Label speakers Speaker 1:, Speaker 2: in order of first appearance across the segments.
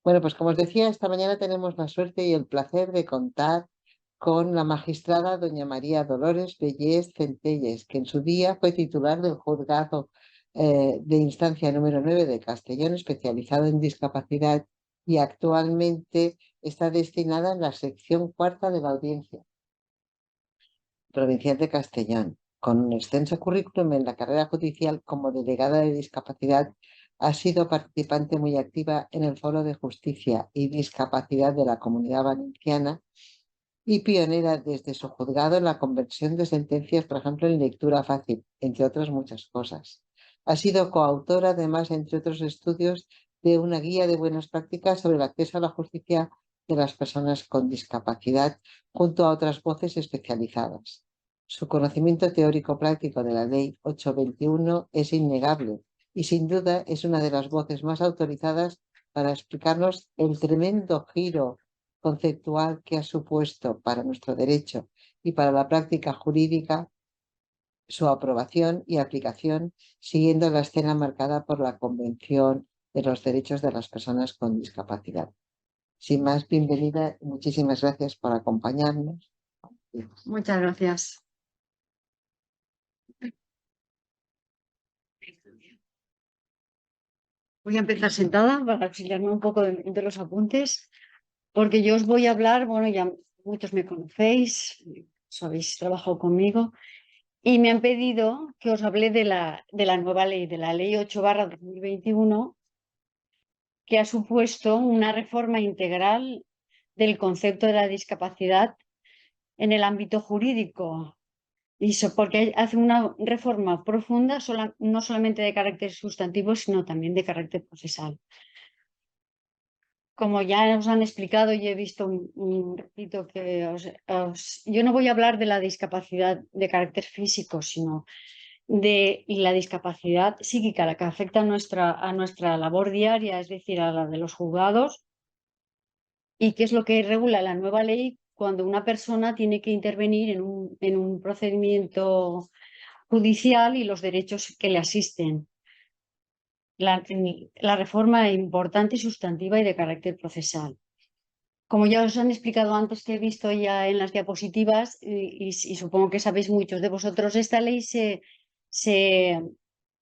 Speaker 1: Bueno, pues como os decía, esta mañana tenemos la suerte y el placer de contar con la magistrada doña María Dolores Bellés Centelles, que en su día fue titular del juzgado de instancia número 9 de Castellón, especializado en discapacidad, y actualmente está destinada en la sección cuarta de la Audiencia Provincial de Castellón. Con un extenso currículum en la carrera judicial como delegada de discapacidad, ha sido participante muy activa en el Foro de Justicia y Discapacidad de la Comunidad Valenciana y pionera desde su juzgado en la conversión de sentencias, por ejemplo, en lectura fácil, entre otras muchas cosas. Ha sido coautora, además, entre otros estudios, de una guía de buenas prácticas sobre el acceso a la justicia de las personas con discapacidad, junto a otras voces especializadas. Su conocimiento teórico práctico de la Ley 821 es innegable y sin duda es una de las voces más autorizadas para explicarnos el tremendo giro conceptual que ha supuesto para nuestro derecho y para la práctica jurídica su aprobación y aplicación, siguiendo la escena marcada por la Convención de los Derechos de las Personas con Discapacidad. Sin más, bienvenida, muchísimas gracias por acompañarnos.
Speaker 2: Muchas gracias. Voy a empezar sentada para auxiliarme un poco de los apuntes, porque yo os voy a hablar, bueno, ya muchos me conocéis, os habéis trabajado conmigo, y me han pedido que os hable de la nueva ley, de la Ley 8/2021, que ha supuesto una reforma integral del concepto de la discapacidad en el ámbito jurídico. Y porque hace una reforma profunda, no solamente de carácter sustantivo, sino también de carácter procesal. Como ya os han explicado y he visto repito que yo no voy a hablar de la discapacidad de carácter físico, sino de la discapacidad psíquica, la que afecta a nuestra labor diaria, es decir, a la de los juzgados, y qué es lo que regula la nueva ley cuando una persona tiene que intervenir en un procedimiento judicial y los derechos que le asisten. La reforma importante, sustantiva y de carácter procesal. Como ya os han explicado antes, que he visto ya en las diapositivas, y supongo que sabéis muchos de vosotros, esta ley se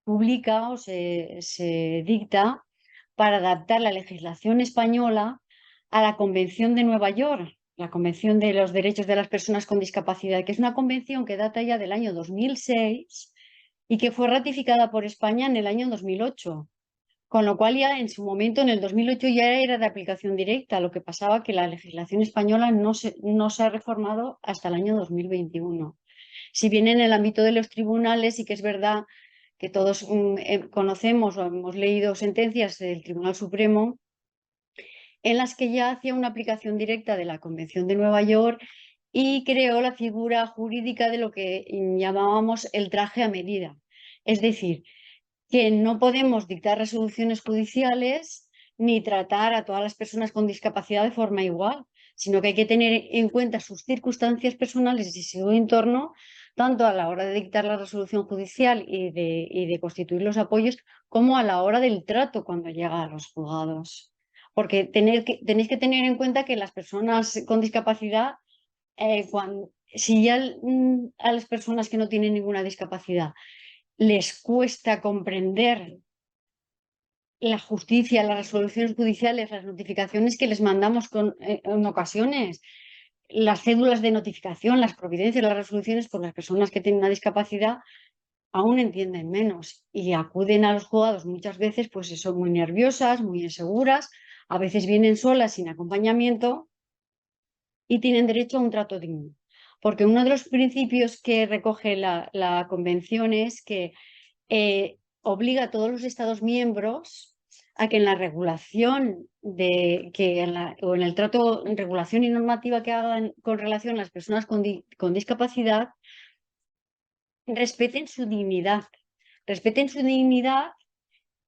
Speaker 2: publica o se dicta para adaptar la legislación española a la Convención de Nueva York, la Convención de los Derechos de las Personas con Discapacidad, que es una convención que data ya del año 2006 y que fue ratificada por España en el año 2008. Con lo cual ya en su momento, en el 2008, ya era de aplicación directa. Lo que pasaba que la legislación española no se ha reformado hasta el año 2021. Si bien en el ámbito de los tribunales sí que es verdad que todos conocemos o hemos leído sentencias del Tribunal Supremo en las que ya hacía una aplicación directa de la Convención de Nueva York y creó la figura jurídica de lo que llamábamos el traje a medida. Es decir, que no podemos dictar resoluciones judiciales ni tratar a todas las personas con discapacidad de forma igual, sino que hay que tener en cuenta sus circunstancias personales y su entorno, tanto a la hora de dictar la resolución judicial y de constituir los apoyos, como a la hora del trato cuando llega a los juzgados. Porque tenéis que tener en cuenta que las personas con discapacidad, si ya a las personas que no tienen ninguna discapacidad les cuesta comprender la justicia, las resoluciones judiciales, las notificaciones que les mandamos en ocasiones, las cédulas de notificación, las providencias, las resoluciones por las personas que tienen una discapacidad, aún entienden menos y acuden a los juzgados muchas veces, pues son muy nerviosas, muy inseguras, a veces vienen solas sin acompañamiento y tienen derecho a un trato digno. Porque uno de los principios que recoge la Convención es que obliga a todos los Estados miembros a que en la regulación o en el trato, regulación y normativa que hagan con relación a las personas con discapacidad, respeten su dignidad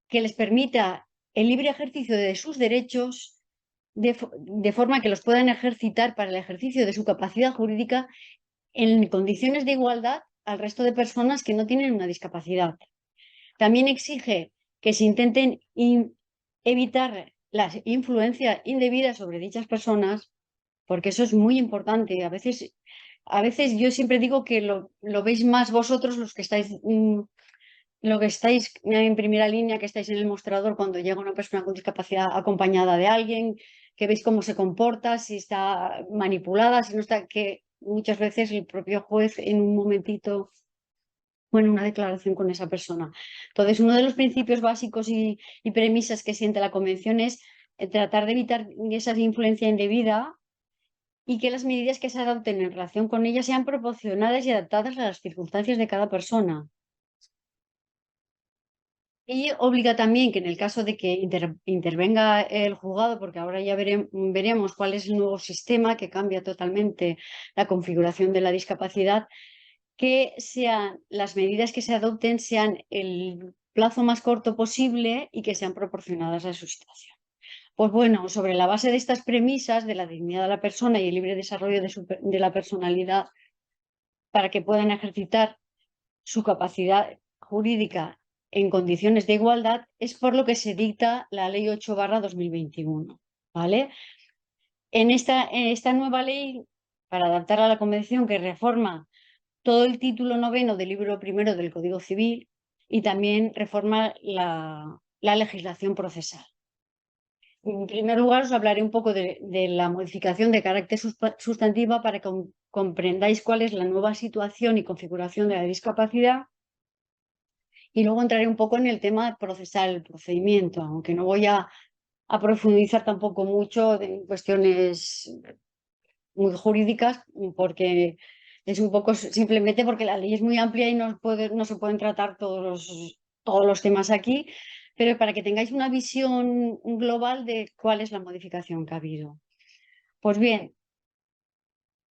Speaker 2: que les permita el libre ejercicio de sus derechos de forma que los puedan ejercitar para el ejercicio de su capacidad jurídica en condiciones de igualdad al resto de personas que no tienen una discapacidad. También exige que se intenten evitar la influencia indebida sobre dichas personas, porque eso es muy importante. A veces yo siempre digo que lo veis más vosotros los que estáis, lo que estáis en primera línea, que estáis en el mostrador cuando llega una persona con discapacidad acompañada de alguien, que veis cómo se comporta, si está manipulada, si no está, que muchas veces el propio juez en un momentito bueno, una declaración con esa persona. Entonces, uno de los principios básicos y premisas que siente la Convención es tratar de evitar esa influencia indebida y que las medidas que se adopten en relación con ella sean proporcionadas y adaptadas a las circunstancias de cada persona. Y obliga también que en el caso de que intervenga el juzgado, porque ahora ya veremos cuál es el nuevo sistema que cambia totalmente la configuración de la discapacidad, que sean las medidas que se adopten sean el plazo más corto posible y que sean proporcionadas a su situación. Pues bueno, sobre la base de estas premisas de la dignidad de la persona y el libre desarrollo de la personalidad para que puedan ejercitar su capacidad jurídica en condiciones de igualdad, es por lo que se dicta la Ley 8/2021, ¿vale? En esta nueva ley, para adaptar a la Convención que reforma todo el título noveno del libro primero del Código Civil y también reforma la legislación procesal. En primer lugar, os hablaré un poco de la modificación de carácter sustantiva para que comprendáis cuál es la nueva situación y configuración de la discapacidad y luego entraré un poco en el tema procesal, el procedimiento, aunque no voy a profundizar tampoco mucho en cuestiones muy jurídicas porque es un poco simplemente porque la ley es muy amplia y no se pueden tratar todos los temas aquí, pero para que tengáis una visión global de cuál es la modificación que ha habido. Pues bien,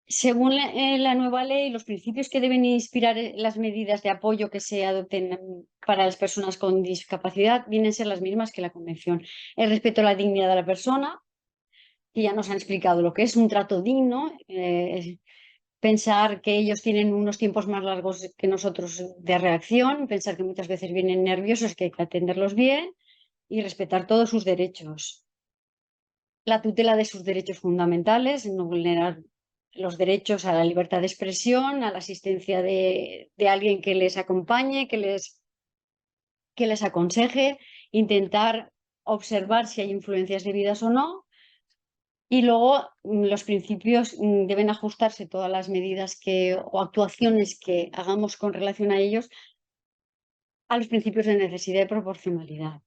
Speaker 2: según la nueva ley, los principios que deben inspirar las medidas de apoyo que se adopten para las personas con discapacidad vienen a ser las mismas que la Convención. El respeto a la dignidad de la persona, que ya nos han explicado lo que es un trato digno, pensar que ellos tienen unos tiempos más largos que nosotros de reacción, pensar que muchas veces vienen nerviosos, que hay que atenderlos bien y respetar todos sus derechos. La tutela de sus derechos fundamentales, no vulnerar los derechos a la libertad de expresión, a la asistencia de alguien que les acompañe, que les aconseje, intentar observar si hay influencias debidas o no. Y luego los principios deben ajustarse todas las medidas o actuaciones que hagamos con relación a ellos a los principios de necesidad y proporcionalidad.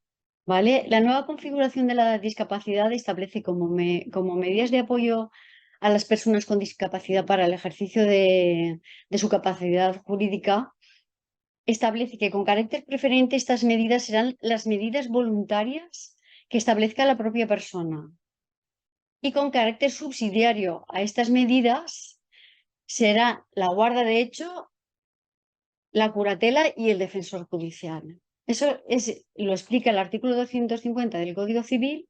Speaker 2: ¿Vale? La nueva configuración de la discapacidad establece como medidas de apoyo a las personas con discapacidad para el ejercicio de su capacidad jurídica. Establece que con carácter preferente estas medidas serán las medidas voluntarias que establezca la propia persona. Y con carácter subsidiario a estas medidas será la guarda de hecho, la curatela y el defensor judicial. Lo explica el artículo 250 del Código Civil,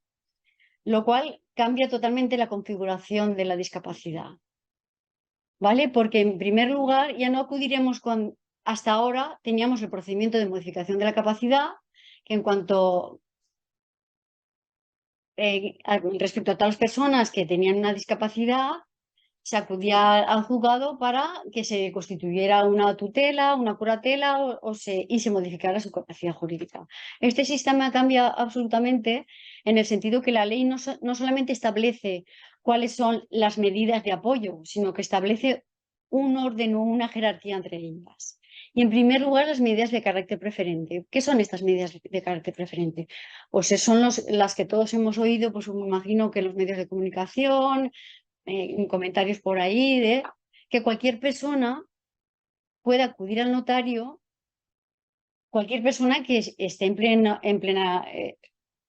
Speaker 2: lo cual cambia totalmente la configuración de la discapacidad. ¿Vale? Porque en primer lugar ya no acudiremos hasta ahora teníamos el procedimiento de modificación de la capacidad, que en cuanto respecto a todas las personas que tenían una discapacidad, se acudía al juzgado para que se constituyera una tutela, una curatela y se modificara su capacidad jurídica. Este sistema cambia absolutamente en el sentido que la ley no solamente establece cuáles son las medidas de apoyo, sino que establece un orden o una jerarquía entre ellas. Y en primer lugar, las medidas de carácter preferente. ¿Qué son estas medidas de carácter preferente? Pues son las que todos hemos oído, pues me imagino que los medios de comunicación, comentarios por ahí de que cualquier persona puede acudir al notario, cualquier persona que esté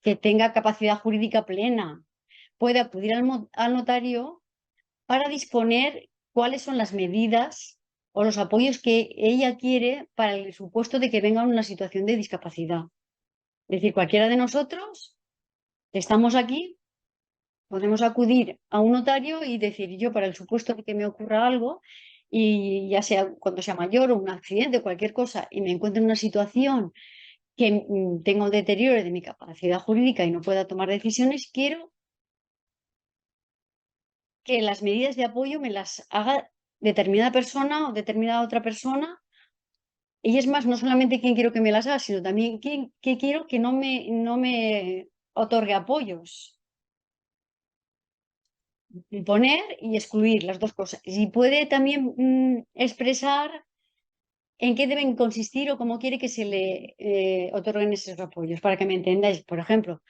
Speaker 2: que tenga capacidad jurídica plena, puede acudir al notario para disponer cuáles son las medidas o los apoyos que ella quiere para el supuesto de que venga en una situación de discapacidad. Es decir, cualquiera de nosotros estamos aquí, podemos acudir a un notario y decir, yo para el supuesto de que me ocurra algo, y ya sea cuando sea mayor o un accidente, cualquier cosa, y me encuentro en una situación que tenga un deterioro de mi capacidad jurídica y no pueda tomar decisiones, quiero que las medidas de apoyo me las haga determinada persona o determinada otra persona. Y es más, no solamente quién quiero que me las haga, sino también qué quiero que no me otorgue apoyos. Poner y excluir las dos cosas. Y puede también expresar en qué deben consistir o cómo quiere que se le otorguen esos apoyos, para que me entendáis. Por ejemplo,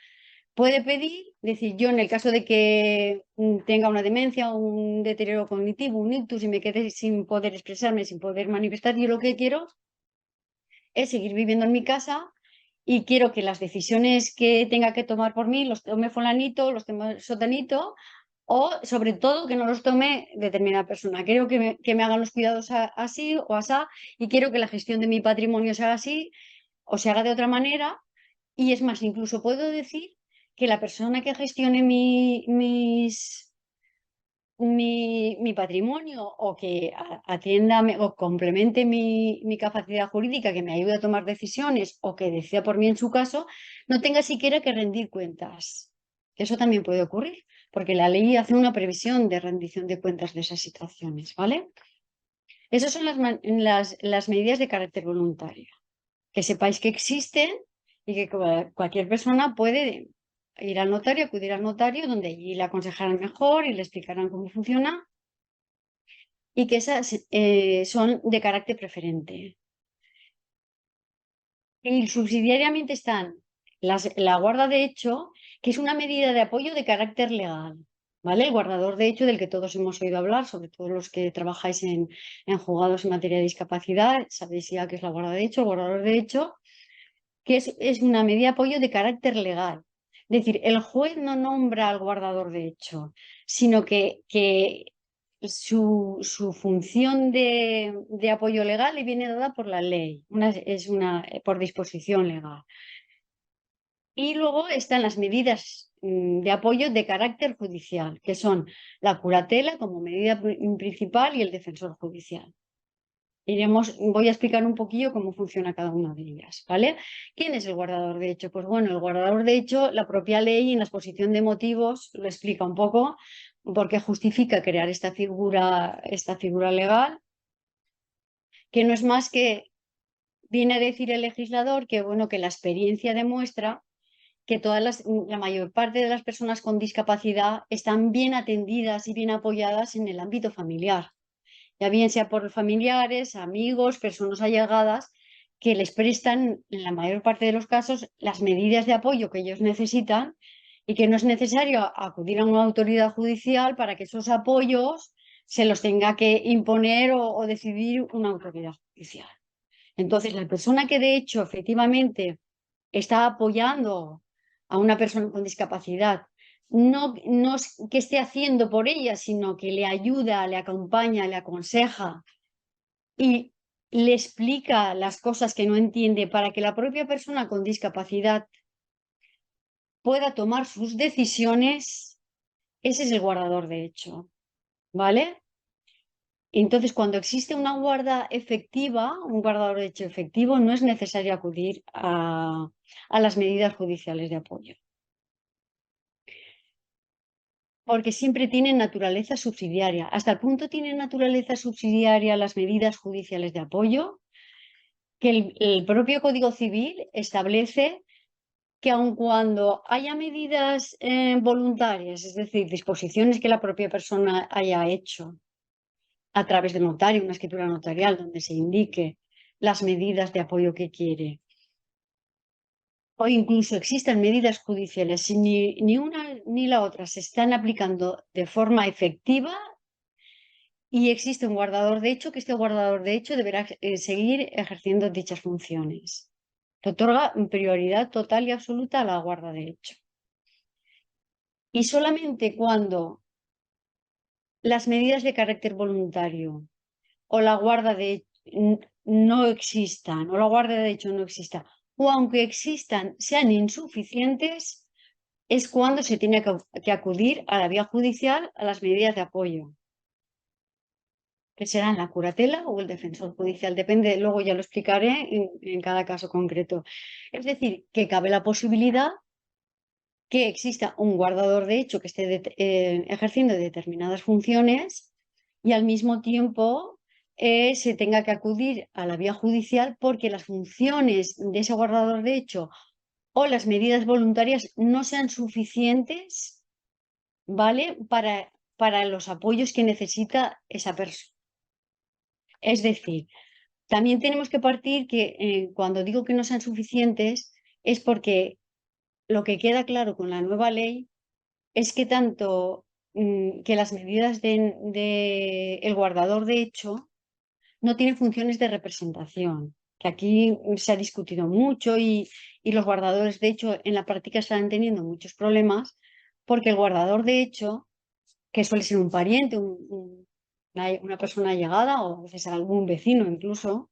Speaker 2: puede pedir, decir, yo en el caso de que tenga una demencia, un deterioro cognitivo, un ictus y me quede sin poder expresarme, sin poder manifestar, yo lo que quiero es seguir viviendo en mi casa y quiero que las decisiones que tenga que tomar por mí los tome fulanito, los tome sotanito o sobre todo que no los tome determinada persona. Quiero que me hagan los cuidados así o asá y quiero que la gestión de mi patrimonio sea así o se haga de otra manera. Y es más, incluso puedo decir que la persona que gestione mi patrimonio o que atienda o complemente mi capacidad jurídica, que me ayude a tomar decisiones o que decida por mí en su caso, no tenga siquiera que rendir cuentas. Eso también puede ocurrir, porque la ley hace una previsión de rendición de cuentas de esas situaciones, ¿vale? Esas son las medidas de carácter voluntario. Que sepáis que existen y que cualquier persona puede ir al notario, acudir al notario, donde allí le aconsejarán mejor y le explicarán cómo funciona y que esas son de carácter preferente. Y subsidiariamente están la guarda de hecho, que es una medida de apoyo de carácter legal. ¿Vale? El guardador de hecho del que todos hemos oído hablar, sobre todo los que trabajáis en juzgados en materia de discapacidad, sabéis ya qué es la guarda de hecho, el guardador de hecho, que es una medida de apoyo de carácter legal. Es decir, el juez no nombra al guardador de hecho, sino que su función de apoyo legal le viene dada por la ley, por disposición legal. Y luego están las medidas de apoyo de carácter judicial, que son la curatela como medida principal y el defensor judicial. Voy a explicar un poquillo cómo funciona cada una de ellas, ¿vale? ¿Quién es el guardador de hecho? Pues bueno, el guardador de hecho, la propia ley en la exposición de motivos lo explica un poco, porque justifica crear esta figura legal, que no es más que viene a decir el legislador que, bueno, que la experiencia demuestra que la mayor parte de las personas con discapacidad están bien atendidas y bien apoyadas en el ámbito familiar, ya bien sea por familiares, amigos, personas allegadas, que les prestan, en la mayor parte de los casos, las medidas de apoyo que ellos necesitan y que no es necesario acudir a una autoridad judicial para que esos apoyos se los tenga que imponer o decidir una autoridad judicial. Entonces, la persona que de hecho efectivamente está apoyando a una persona con discapacidad, no es que esté haciendo por ella, sino que le ayuda, le acompaña, le aconseja y le explica las cosas que no entiende para que la propia persona con discapacidad pueda tomar sus decisiones, ese es el guardador de hecho, ¿vale? Entonces, cuando existe una guarda efectiva, un guardador de hecho efectivo, no es necesario acudir a las medidas judiciales de apoyo, porque siempre tienen naturaleza subsidiaria. Hasta el punto tienen naturaleza subsidiaria las medidas judiciales de apoyo, que el propio Código Civil establece que aun cuando haya medidas voluntarias, es decir, disposiciones que la propia persona haya hecho a través del notario, una escritura notarial donde se indique las medidas de apoyo que quiere, o incluso existan medidas judiciales, si ni una ni la otra se están aplicando de forma efectiva y existe un guardador de hecho, que este guardador de hecho deberá seguir ejerciendo dichas funciones. Le otorga prioridad total y absoluta a la guarda de hecho. Y solamente cuando las medidas de carácter voluntario o la guarda de no existan, o la guarda de hecho no exista, o aunque existan, sean insuficientes, es cuando se tiene que acudir a la vía judicial a las medidas de apoyo. que serán la curatela o el defensor judicial, depende, luego ya lo explicaré en cada caso concreto. Es decir, que cabe la posibilidad que exista un guardador de hecho que esté ejerciendo determinadas funciones y al mismo tiempo se tenga que acudir a la vía judicial porque las funciones de ese guardador de hecho o las medidas voluntarias no sean suficientes, ¿vale? Para los apoyos que necesita esa persona. Es decir, también tenemos que partir que cuando digo que no sean suficientes es porque lo que queda claro con la nueva ley es que tanto que las medidas de el guardador de hecho no tienen funciones de representación, que aquí se ha discutido mucho y los guardadores de hecho en la práctica están teniendo muchos problemas porque el guardador de hecho, que suele ser un pariente, una persona allegada o a veces algún vecino incluso,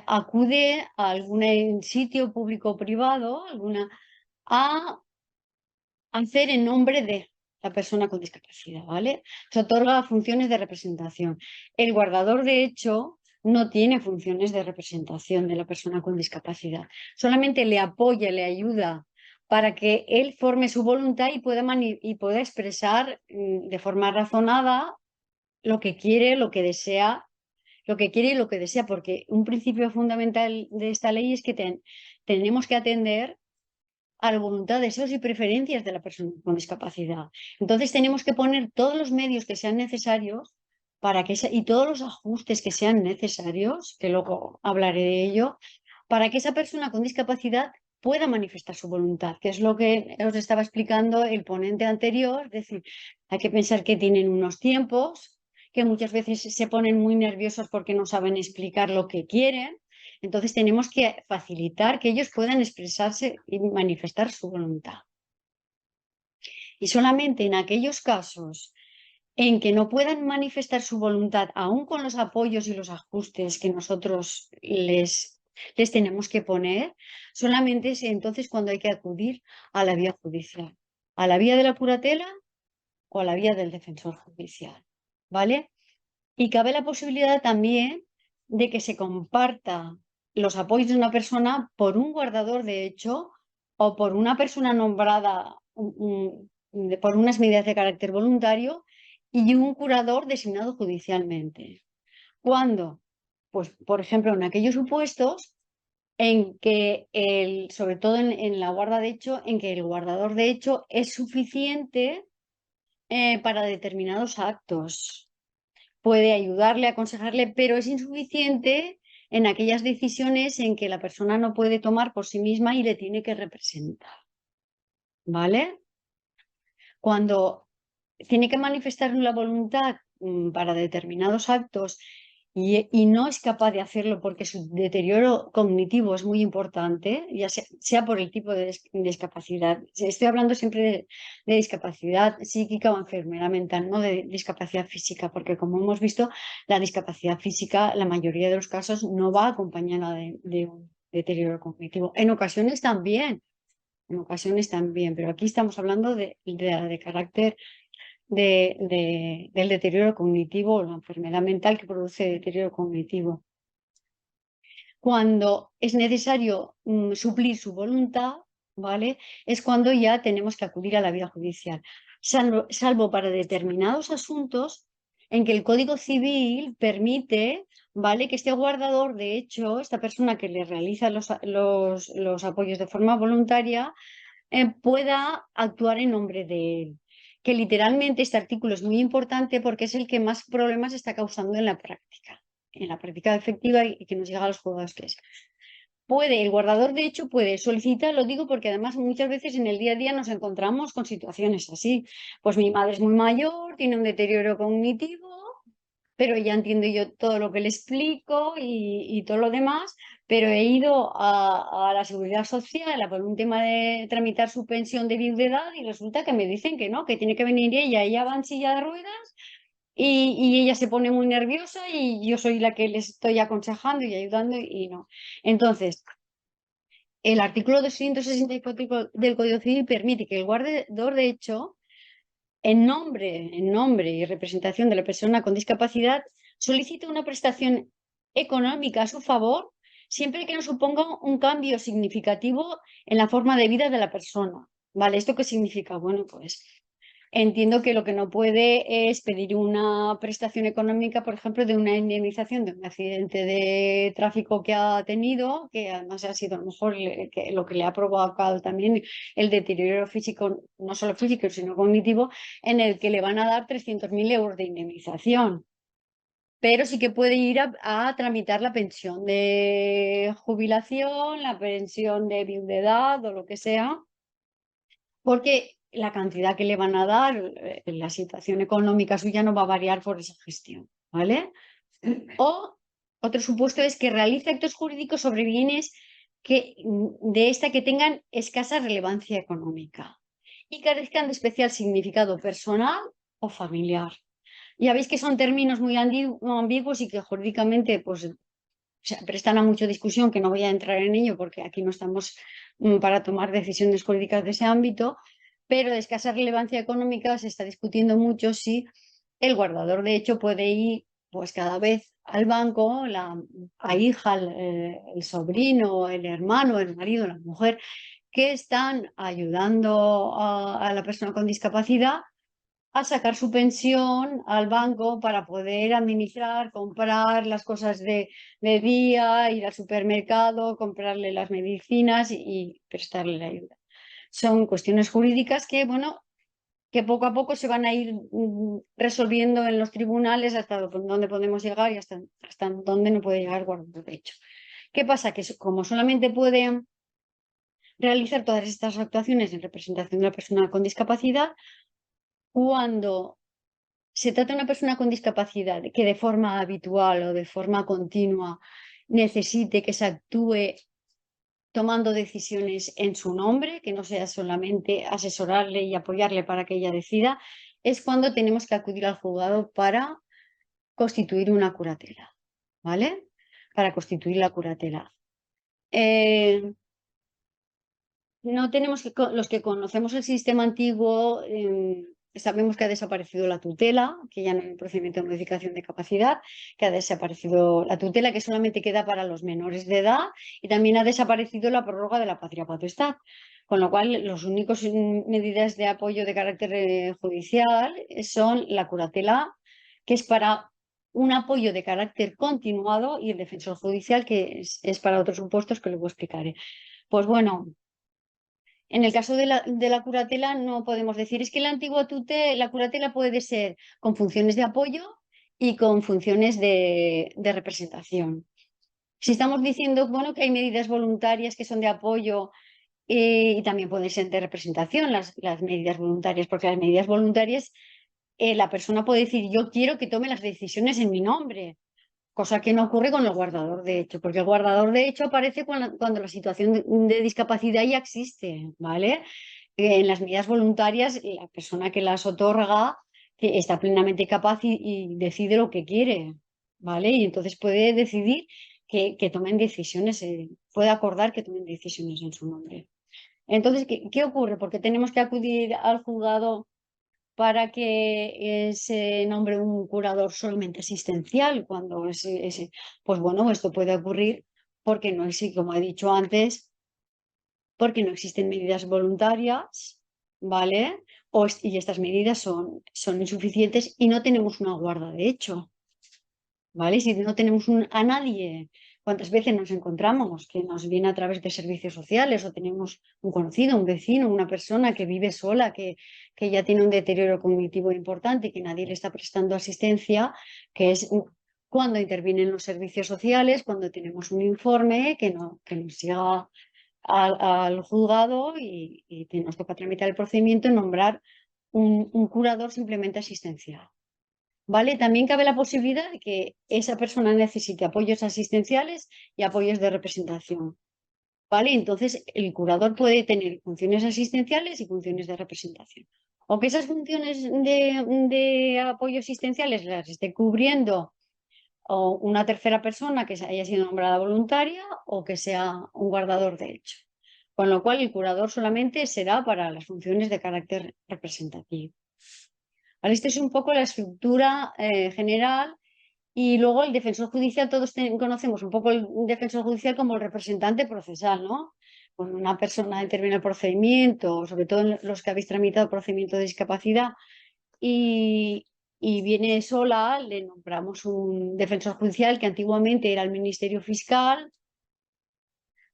Speaker 2: acude a algún sitio público o privado a hacer en nombre de la persona con discapacidad, ¿vale? Se otorga funciones de representación. El guardador, de hecho, no tiene funciones de representación de la persona con discapacidad. Solamente le apoya, le ayuda para que él forme su voluntad y pueda expresar de forma razonada lo que quiere, lo que desea, lo que quiere y lo que desea, porque un principio fundamental de esta ley es que tenemos que atender a la voluntad, deseos y preferencias de la persona con discapacidad. Entonces tenemos que poner todos los medios que sean necesarios y todos los ajustes que sean necesarios, que luego hablaré de ello, para que esa persona con discapacidad pueda manifestar su voluntad, que es lo que os estaba explicando el ponente anterior. Es decir, hay que pensar que tienen unos tiempos, que muchas veces se ponen muy nerviosos porque no saben explicar lo que quieren. Entonces tenemos que facilitar que ellos puedan expresarse y manifestar su voluntad. Y solamente en aquellos casos en que no puedan manifestar su voluntad, aún con los apoyos y los ajustes que nosotros les tenemos que poner, solamente es entonces cuando hay que acudir a la vía judicial, a la vía de la curatela o a la vía del defensor judicial, ¿vale? Y cabe la posibilidad también de que se comparta los apoyos de una persona por un guardador de hecho o por una persona nombrada por unas medidas de carácter voluntario y un curador designado judicialmente. ¿Cuándo? Pues, por ejemplo, en aquellos supuestos en que sobre todo en la guarda de hecho, en que el guardador de hecho es suficiente para determinados actos. Puede ayudarle, aconsejarle, pero es insuficiente en aquellas decisiones en que la persona no puede tomar por sí misma y le tiene que representar. ¿Vale? Cuando tiene que manifestar la voluntad para determinados actos y no es capaz de hacerlo porque su deterioro cognitivo es muy importante, ya sea por el tipo de discapacidad. Estoy hablando siempre de discapacidad psíquica o enfermedad mental, no de discapacidad física, porque como hemos visto, la discapacidad física, la mayoría de los casos, no va acompañada de un deterioro cognitivo. En ocasiones también, pero aquí estamos hablando de carácter del deterioro cognitivo o la enfermedad mental que produce deterioro cognitivo. Cuando es necesario suplir su voluntad, ¿vale? Es cuando ya tenemos que acudir a la vía judicial, salvo para determinados asuntos en que el Código Civil permite, ¿vale? Que este guardador, de hecho, esta persona que le realiza los apoyos de forma voluntaria, pueda actuar en nombre de él. Que literalmente este artículo es muy importante porque es el que más problemas está causando en la práctica efectiva y que nos llega a los juzgados, que es. El guardador de hecho puede solicitar, lo digo porque además muchas veces en el día a día nos encontramos con situaciones así. Pues mi madre es muy mayor, tiene un deterioro cognitivo, pero ya entiendo yo todo lo que le explico y todo lo demás, pero he ido a la Seguridad Social por un tema de tramitar su pensión de viudedad y resulta que me dicen que no, que tiene que venir ella va en silla de ruedas y ella se pone muy nerviosa y yo soy la que les estoy aconsejando y ayudando y no. Entonces, el artículo 264 del Código Civil permite que el guardador de hecho en nombre y representación de la persona con discapacidad, solicita una prestación económica a su favor siempre que no suponga un cambio significativo en la forma de vida de la persona. ¿Vale? ¿Esto qué significa? Bueno, pues entiendo que lo que no puede es pedir una prestación económica, por ejemplo, de una indemnización de un accidente de tráfico que ha tenido, que además ha sido a lo mejor lo que le ha provocado también el deterioro físico, no solo físico, sino cognitivo, en el que le van a dar 300.000 euros de indemnización. Pero sí que puede ir a tramitar la pensión de jubilación, la pensión de viudedad o lo que sea, porque la cantidad que le van a dar, la situación económica suya no va a variar por esa gestión, ¿vale? O otro supuesto es que realice actos jurídicos sobre bienes de esta que tengan escasa relevancia económica y carezcan de especial significado personal o familiar. Ya veis que son términos muy ambiguos y que jurídicamente pues, se prestan a mucha discusión, que no voy a entrar en ello porque aquí no estamos para tomar decisiones jurídicas de ese ámbito, pero de escasa relevancia económica se está discutiendo mucho si el guardador de hecho puede ir pues cada vez al banco, la hija, el sobrino, el hermano, el marido, la mujer, que están ayudando a la persona con discapacidad a sacar su pensión al banco para poder administrar, comprar las cosas de día, ir al supermercado, comprarle las medicinas y prestarle la ayuda. Son cuestiones jurídicas que, bueno, que poco a poco se van a ir resolviendo en los tribunales hasta dónde podemos llegar y hasta dónde no puede llegar el guardador de hecho. ¿Qué pasa? Que como solamente puede realizar todas estas actuaciones en representación de la persona con discapacidad, cuando se trata de una persona con discapacidad que de forma habitual o de forma continua necesite que se actúe tomando decisiones en su nombre, que no sea solamente asesorarle y apoyarle para que ella decida, es cuando tenemos que acudir al juzgado para constituir una curatela, ¿vale? Para constituir la curatela. No tenemos que, los que conocemos el sistema antiguo, sabemos que ha desaparecido la tutela, que ya no hay un procedimiento de modificación de capacidad, que ha desaparecido la tutela, que solamente queda para los menores de edad, y también ha desaparecido la prórroga de la patria potestad. Con lo cual, los únicos medidas de apoyo de carácter judicial son la curatela, que es para un apoyo de carácter continuado, y el defensor judicial, que es para otros supuestos que luego explicaré. Pues bueno. En el caso de la curatela no podemos decir, es que la curatela puede ser con funciones de apoyo y con funciones de representación. Si estamos diciendo, bueno, que hay medidas voluntarias que son de apoyo y también pueden ser de representación las medidas voluntarias, porque las medidas voluntarias la persona puede decir, yo quiero que tome las decisiones en mi nombre, cosa que no ocurre con el guardador de hecho, porque el guardador de hecho aparece cuando la situación de discapacidad ya existe, ¿vale? En las medidas voluntarias, la persona que las otorga que está plenamente capaz y decide lo que quiere, ¿vale? Y entonces puede decidir que tomen decisiones, puede acordar que tomen decisiones en su nombre. Entonces, ¿qué ocurre? Porque tenemos que acudir al juzgado para que se nombre un curador solamente asistencial, cuando pues bueno, esto puede ocurrir porque no existe, como he dicho antes, porque no existen medidas voluntarias, ¿vale? Y estas medidas son insuficientes y no tenemos una guarda de hecho. ¿Vale? Si no tenemos a nadie, ¿cuántas veces nos encontramos que nos viene a través de servicios sociales o tenemos un conocido, un vecino, una persona que vive sola, que ya tiene un deterioro cognitivo importante y que nadie le está prestando asistencia, que es cuando intervienen los servicios sociales, cuando tenemos un informe que nos llega al juzgado y nos toca tramitar el procedimiento y nombrar un curador simplemente asistencial. ¿Vale? También cabe la posibilidad de que esa persona necesite apoyos asistenciales y apoyos de representación. ¿Vale? Entonces, el curador puede tener funciones asistenciales y funciones de representación. O que esas funciones de apoyo asistenciales las esté cubriendo o una tercera persona que haya sido nombrada voluntaria o que sea un guardador de hecho. Con lo cual, el curador solamente será para las funciones de carácter representativo. ¿Vale? Esta es un poco la estructura general. Y luego el defensor judicial, todos conocemos un poco el defensor judicial como el representante procesal, ¿no? Cuando una persona interviene en el procedimiento, sobre todo en los que habéis tramitado procedimiento de discapacidad, y, y viene sola, le nombramos un defensor judicial que antiguamente era el Ministerio Fiscal,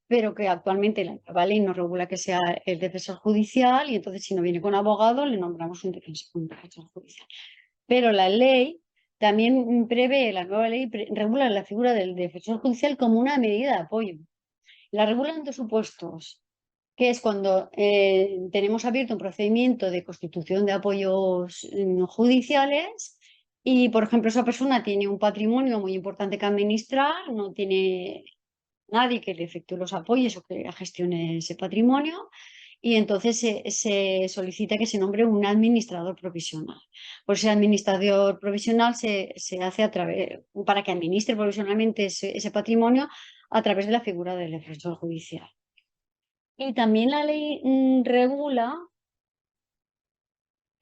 Speaker 2: pero que actualmente la nueva ley nos regula que sea el defensor judicial, y entonces si no viene con abogado, le nombramos un defensor judicial. Pero la ley también prevé, la nueva ley regula la figura del defensor judicial como una medida de apoyo. La regula en dos supuestos, que es cuando tenemos abierto un procedimiento de constitución de apoyos judiciales y, por ejemplo, esa persona tiene un patrimonio muy importante que administrar, no tiene nadie que le efectúe los apoyos o que gestione ese patrimonio, y entonces se solicita que se nombre un administrador provisional. Por ese administrador provisional se hace para que administre provisionalmente ese patrimonio a través de la figura del defensor judicial. Y también la ley regula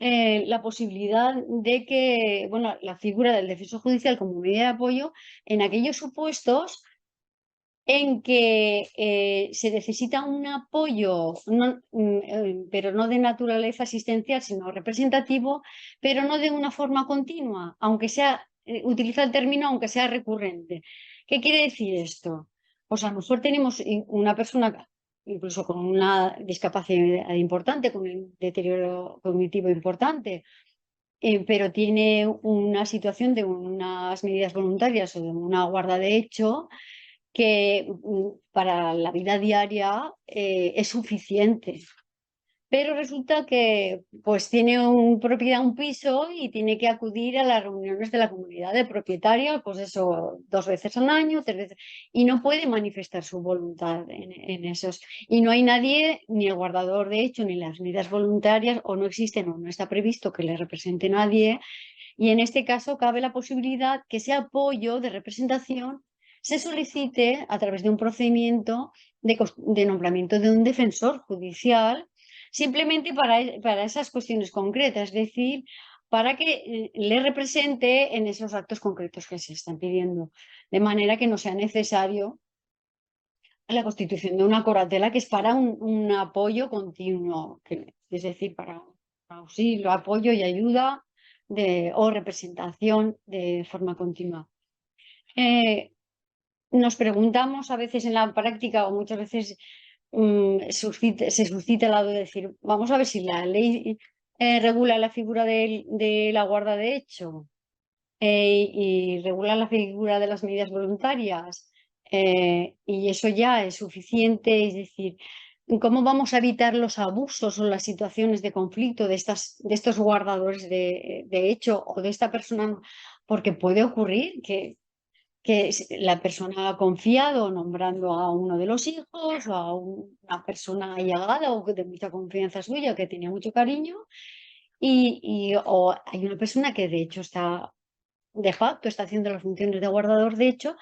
Speaker 2: la posibilidad de que, bueno, la figura del defensor judicial como medida de apoyo en aquellos supuestos en que se necesita un apoyo, pero no de naturaleza asistencial, sino representativo, pero no de una forma continua, aunque sea, utiliza el término aunque sea recurrente. ¿Qué quiere decir esto? Pues a lo mejor tenemos una persona incluso con una discapacidad importante, con un deterioro cognitivo importante, pero tiene una situación de unas medidas voluntarias o de una guarda de hecho que para la vida diaria es suficiente. Pero resulta que pues tiene propiedad, un piso, y tiene que acudir a las reuniones de la comunidad de propietarios, pues eso, 2 veces al año, 3 veces, y no puede manifestar su voluntad en esos. Y no hay nadie, ni el guardador de hecho, ni las medidas voluntarias, o no existen o no está previsto que le represente nadie. Y en este caso cabe la posibilidad que ese apoyo de representación se solicite a través de un procedimiento de nombramiento de un defensor judicial, simplemente para esas cuestiones concretas, es decir, para que le represente en esos actos concretos que se están pidiendo, de manera que no sea necesario la constitución de una curatela, que es para un apoyo continuo, es decir, para un auxilio, apoyo y ayuda o representación de forma continua. Nos preguntamos a veces en la práctica, o muchas veces se suscita el lado de decir, vamos a ver si la ley regula la figura de la guarda de hecho y regula la figura de las medidas voluntarias, y eso ya es suficiente. Es decir, ¿cómo vamos a evitar los abusos o las situaciones de conflicto de estos guardadores de hecho o de esta persona? Porque puede ocurrir que la persona ha confiado nombrando a uno de los hijos o a una persona allegada o de mucha confianza suya, que tenía mucho cariño, o hay una persona que de hecho está de facto está haciendo las funciones de guardador de hecho,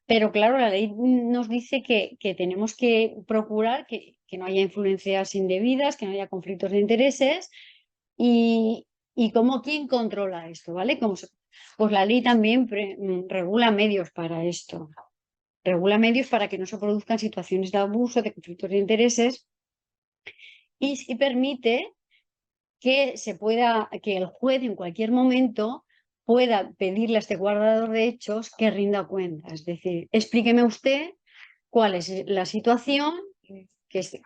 Speaker 2: pero claro, la ley nos dice que tenemos que procurar que no haya influencias indebidas, que no haya conflictos de intereses. ¿Y quién controla esto? ¿Vale? Pues la ley también regula medios para esto. Regula medios para que no se produzcan situaciones de abuso, de conflictos de intereses, y permite que el juez en cualquier momento pueda pedirle a este guardador de hechos que rinda cuenta. Es decir, explíqueme usted cuál es la situación,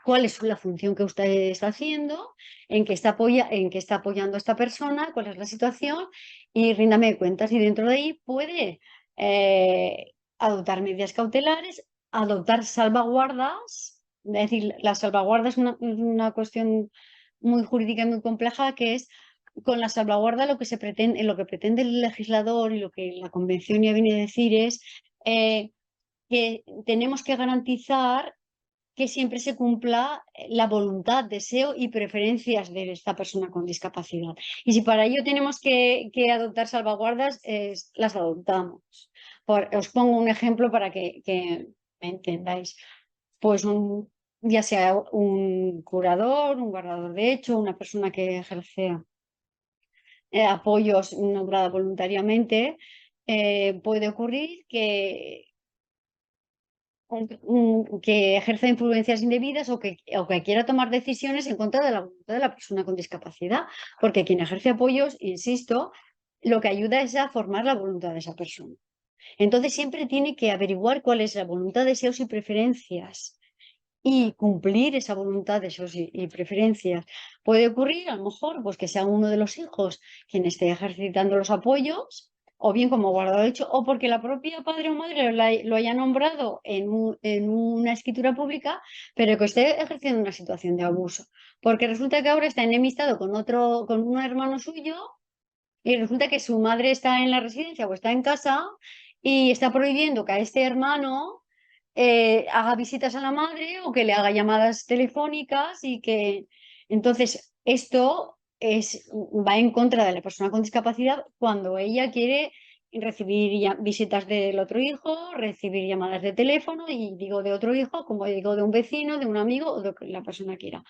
Speaker 2: cuál es la función que usted está haciendo, en qué está apoyando a esta persona, cuál es la situación, y ríndame cuentas. Y dentro de ahí puede adoptar medidas cautelares, adoptar salvaguardas. Es decir, la salvaguarda es una cuestión muy jurídica y muy compleja, que es con la salvaguarda lo que pretende el legislador y lo que la convención ya viene a decir es que tenemos que garantizar que siempre se cumpla la voluntad, deseo y preferencias de esta persona con discapacidad. Y si para ello tenemos que adoptar salvaguardas, las adoptamos. Os pongo un ejemplo para que me entendáis. Pues ya sea un curador, un guardador de hecho, una persona que ejerce apoyos nombrada voluntariamente, puede ocurrir que ejerza influencias indebidas o que quiera tomar decisiones en contra de la voluntad de la persona con discapacidad, porque quien ejerce apoyos, insisto, lo que ayuda es a formar la voluntad de esa persona. Entonces siempre tiene que averiguar cuál es la voluntad, deseos y preferencias y cumplir esa voluntad, deseos y preferencias. Puede ocurrir, a lo mejor, pues que sea uno de los hijos quien esté ejercitando los apoyos, o bien como guardador de hecho, o porque la propia padre o madre lo haya nombrado en una escritura pública, pero que esté ejerciendo una situación de abuso. Porque resulta que ahora está enemistado con un hermano suyo y resulta que su madre está en la residencia o está en casa y está prohibiendo que a este hermano haga visitas a la madre o que le haga llamadas telefónicas y que entonces esto va en contra de la persona con discapacidad cuando ella quiere recibir visitas del otro hijo, recibir llamadas de teléfono y digo de otro hijo, como digo de un vecino, de un amigo o de lo que la persona quiera.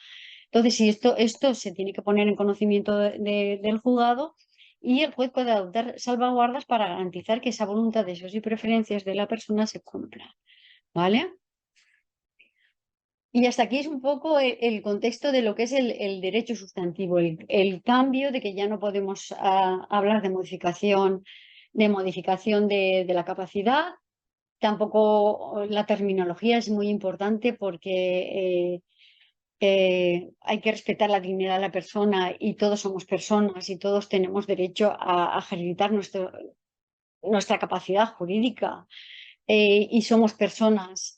Speaker 2: Entonces, si esto se tiene que poner en conocimiento del juzgado y el juez puede adoptar salvaguardas para garantizar que esa voluntad, deseos y preferencias de la persona se cumpla. ¿Vale? Y hasta aquí es un poco el contexto de lo que es el derecho sustantivo, el cambio de que ya no podemos hablar de modificación de la capacidad. Tampoco la terminología es muy importante porque hay que respetar la dignidad de la persona y todos somos personas y todos tenemos derecho a ejercitar nuestra capacidad jurídica y somos personas.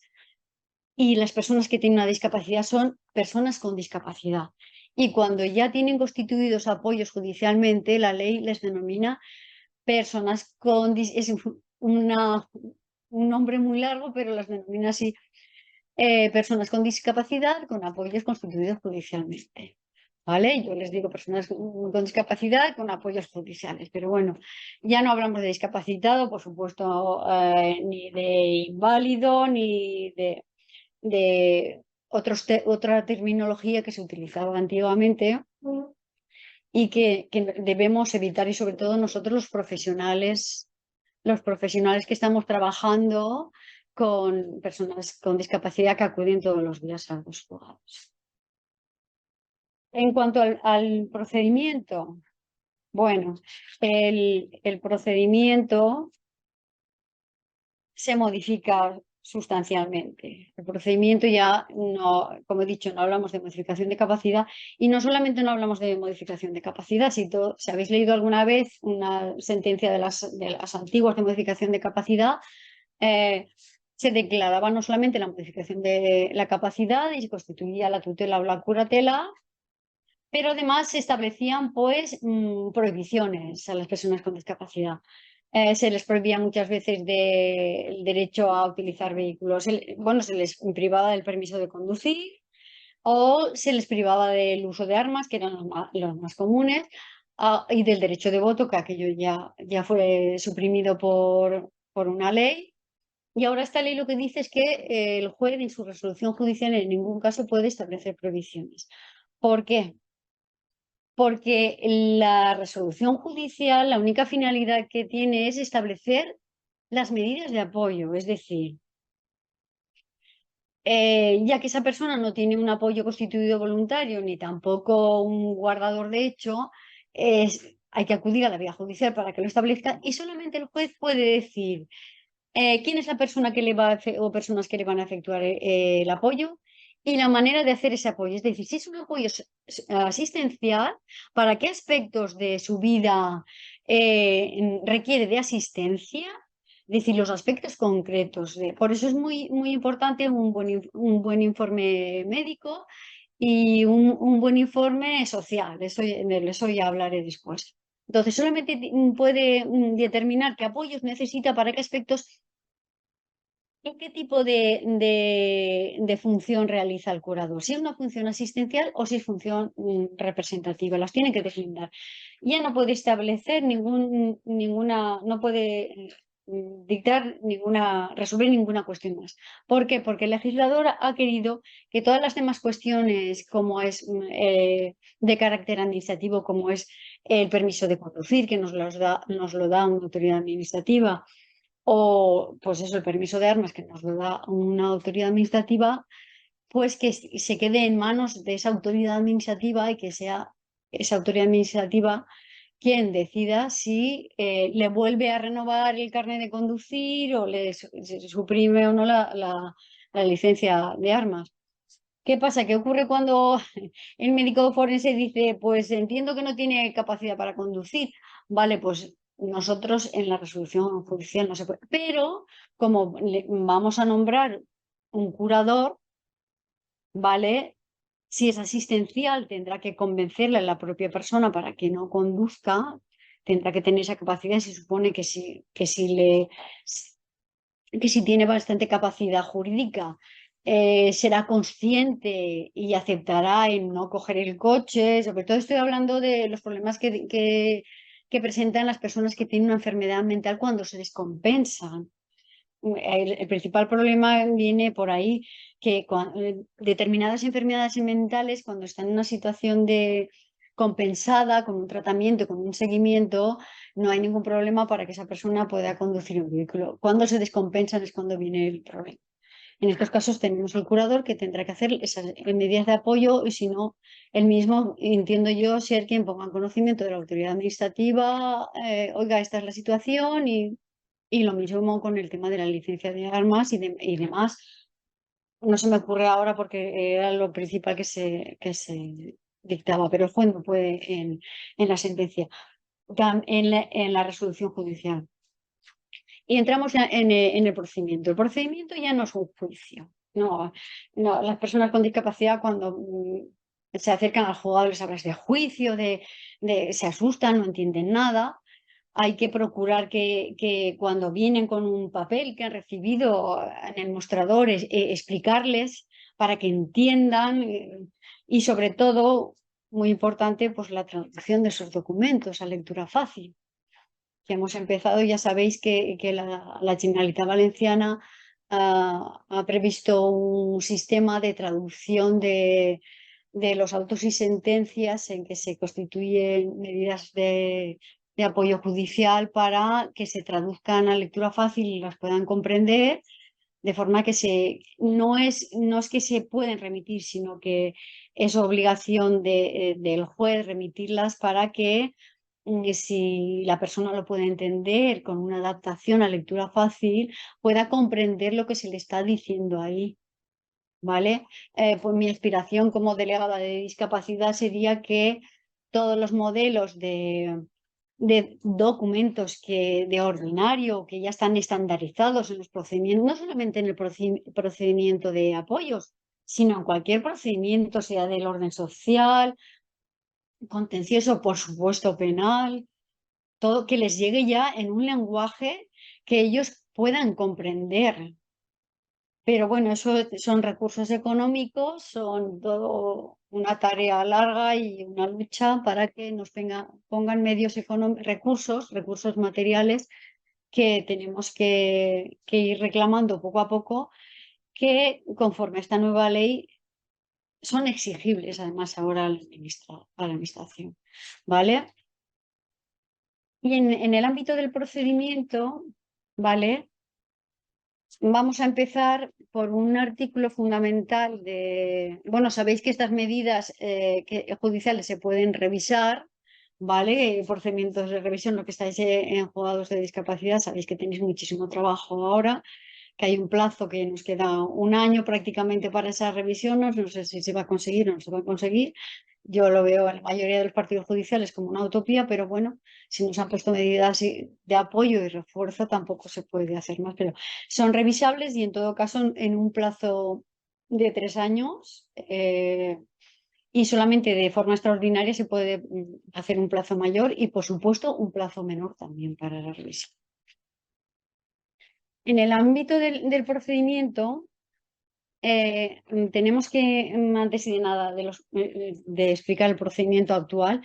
Speaker 2: Y las personas que tienen una discapacidad son personas con discapacidad. Y cuando ya tienen constituidos apoyos judicialmente, la ley les denomina personas es un nombre muy largo, pero las denomina así, personas con discapacidad con apoyos constituidos judicialmente. ¿Vale? Yo les digo personas con discapacidad con apoyos judiciales, pero bueno, ya no hablamos de discapacitado, por supuesto, ni de inválido, ni de otra terminología que se utilizaba antiguamente y que debemos evitar, y sobre todo nosotros los profesionales que estamos trabajando con personas con discapacidad que acuden todos los días a los juzgados. En cuanto al procedimiento, bueno, el procedimiento se modifica sustancialmente. El procedimiento ya no, como he dicho, no hablamos de modificación de capacidad y no solamente no hablamos de modificación de capacidad, si habéis leído alguna vez una sentencia de las antiguas de modificación de capacidad, se declaraba no solamente la modificación de la capacidad y se constituía la tutela o la curatela, pero además se establecían pues prohibiciones a las personas con discapacidad. Se les prohibía muchas veces el derecho a utilizar vehículos, bueno, se les privaba del permiso de conducir o se les privaba del uso de armas, que eran los más comunes, y del derecho de voto, que aquello ya fue suprimido por una ley. Y ahora esta ley lo que dice es que el juez en su resolución judicial en ningún caso puede establecer prohibiciones. ¿Por qué? Porque la resolución judicial, la única finalidad que tiene es establecer las medidas de apoyo, es decir, ya que esa persona no tiene un apoyo constituido voluntario ni tampoco un guardador de hecho, hay que acudir a la vía judicial para que lo establezca y solamente el juez puede decir quién es la persona que le va o personas que le van a efectuar el apoyo y la manera de hacer ese apoyo. Es decir, si es un apoyo asistencial, ¿para qué aspectos de su vida requiere de asistencia? Es decir, los aspectos concretos. Por eso es muy, muy importante un buen informe médico y un buen informe social. De eso ya hablaré después. Entonces, solamente puede determinar qué apoyos necesita para qué aspectos y qué tipo de función realiza el curador. Si es una función asistencial o si es función representativa. Las tiene que deslindar. Ya no puede establecer no puede resolver ninguna cuestión más. ¿Por qué? Porque el legislador ha querido que todas las demás cuestiones, como es de carácter administrativo, como es el permiso de conducir, que nos lo da una autoridad administrativa, o pues eso, el permiso de armas, que nos lo da una autoridad administrativa, pues que se quede en manos de esa autoridad administrativa y que sea esa autoridad administrativa quien decida si le vuelve a renovar el carnet de conducir o se suprime o no la licencia de armas. ¿Qué pasa? ¿Qué ocurre cuando el médico forense dice, pues entiendo que no tiene capacidad para conducir? Vale, pues nosotros en la resolución judicial no se puede. Pero como vamos a nombrar un curador, ¿vale? Si es asistencial, tendrá que convencerle a la propia persona para que no conduzca, tendrá que tener esa capacidad. Se supone que si tiene bastante capacidad jurídica, será consciente y aceptará en no coger el coche. Sobre todo estoy hablando de los problemas que presentan las personas que tienen una enfermedad mental cuando se descompensan. El principal problema viene por ahí, que determinadas enfermedades mentales, cuando están en una situación de compensada, con un tratamiento, con un seguimiento, no hay ningún problema para que esa persona pueda conducir un vehículo. Cuando se descompensan es cuando viene el problema. En estos casos tenemos el curador que tendrá que hacer esas medidas de apoyo y si no, él mismo, entiendo yo, ser quien ponga en conocimiento de la autoridad administrativa, oiga, esta es la situación y lo mismo con el tema de la licencia de armas y demás. No se me ocurre ahora porque era lo principal que se dictaba, pero el juez no puede en la sentencia, en la resolución judicial. Y entramos ya en el procedimiento. El procedimiento ya no es un juicio. No, no, las personas con discapacidad cuando se acercan al juzgado les hablas de juicio, se asustan, no entienden nada. Hay que procurar que cuando vienen con un papel que han recibido en el mostrador, explicarles para que entiendan y sobre todo, muy importante, pues la traducción de esos documentos a lectura fácil. Que hemos empezado, ya sabéis que la Generalitat Valenciana ha previsto un sistema de traducción de los autos y sentencias en que se constituyen medidas de apoyo judicial para que se traduzcan a lectura fácil y las puedan comprender, de forma que no es que se pueden remitir, sino que es obligación del juez remitirlas para que si la persona lo puede entender con una adaptación a lectura fácil, pueda comprender lo que se le está diciendo ahí. ¿Vale? Pues mi aspiración como delegada de discapacidad sería que todos los modelos de documentos de ordinario que ya están estandarizados en los procedimientos, no solamente en el procedimiento de apoyos, sino en cualquier procedimiento, sea del orden social, contencioso, por supuesto, penal, todo que les llegue ya en un lenguaje que ellos puedan comprender. Pero bueno, eso son recursos económicos, son todo una tarea larga y una lucha para que nos pongan medios recursos materiales que tenemos que ir reclamando poco a poco, que conforme a esta nueva ley son exigibles además ahora a la administración. ¿Vale? Y en el ámbito del procedimiento, ¿vale? Vamos a empezar por un artículo fundamental bueno, sabéis que estas medidas judiciales se pueden revisar, ¿vale? Procedimientos de revisión, lo que estáis en juzgados de discapacidad, sabéis que tenéis muchísimo trabajo ahora, que hay un plazo que nos queda un año prácticamente para esas revisiones, no sé si se va a conseguir o no se va a conseguir. Yo lo veo en la mayoría de los partidos judiciales como una utopía, pero bueno, si nos han puesto medidas de apoyo y refuerzo, tampoco se puede hacer más. Pero son revisables y en todo caso en un plazo de 3 años y solamente de forma extraordinaria se puede hacer un plazo mayor y por supuesto un plazo menor también para la revisión. En el ámbito del procedimiento, tenemos que, antes de nada, de explicar el procedimiento actual,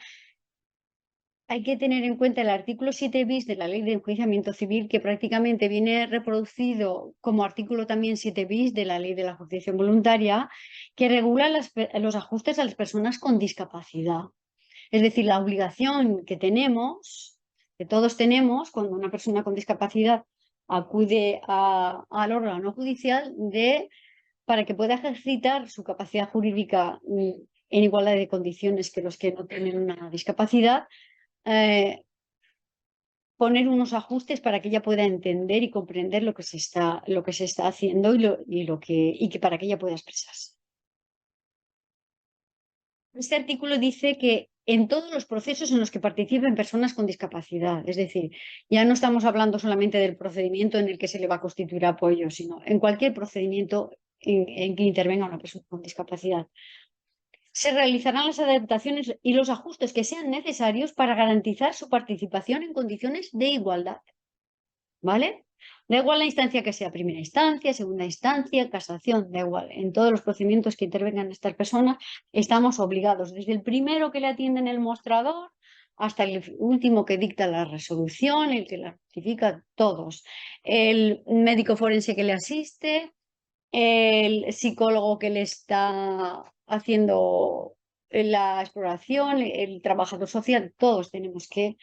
Speaker 2: hay que tener en cuenta el artículo 7 bis de la Ley de Enjuiciamiento Civil, que prácticamente viene reproducido como artículo también 7 bis de la Ley de la Jurisdicción Voluntaria, que regula los ajustes a las personas con discapacidad. Es decir, la obligación que tenemos, que todos tenemos, cuando una persona con discapacidad acude al órgano judicial para que pueda ejercitar su capacidad jurídica en igualdad de condiciones que los que no tienen una discapacidad, poner unos ajustes para que ella pueda entender y comprender lo que se está haciendo y que para que ella pueda expresarse. Este artículo dice que en todos los procesos en los que participen personas con discapacidad, es decir, ya no estamos hablando solamente del procedimiento en el que se le va a constituir apoyo, sino en cualquier procedimiento en que intervenga una persona con discapacidad, se realizarán las adaptaciones y los ajustes que sean necesarios para garantizar su participación en condiciones de igualdad. ¿Vale? Da igual la instancia que sea, primera instancia, segunda instancia, casación, da igual. En todos los procedimientos que intervengan estas personas, estamos obligados, desde el primero que le atiende en el mostrador hasta el último que dicta la resolución, el que la ratifica, todos. El médico forense que le asiste, el psicólogo que le está haciendo la exploración, el trabajador social, todos tenemos que,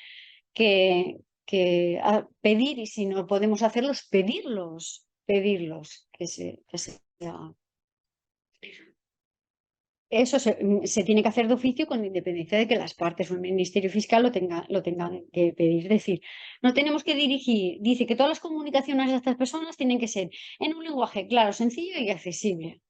Speaker 2: pedir, y si no podemos hacerlos, pedirlos, que sea. Eso se tiene que hacer de oficio con independencia de que las partes o el Ministerio Fiscal lo tengan que pedir. Es decir, no tenemos que dirigir, dice que todas las comunicaciones de estas personas tienen que ser en un lenguaje claro, sencillo y accesible.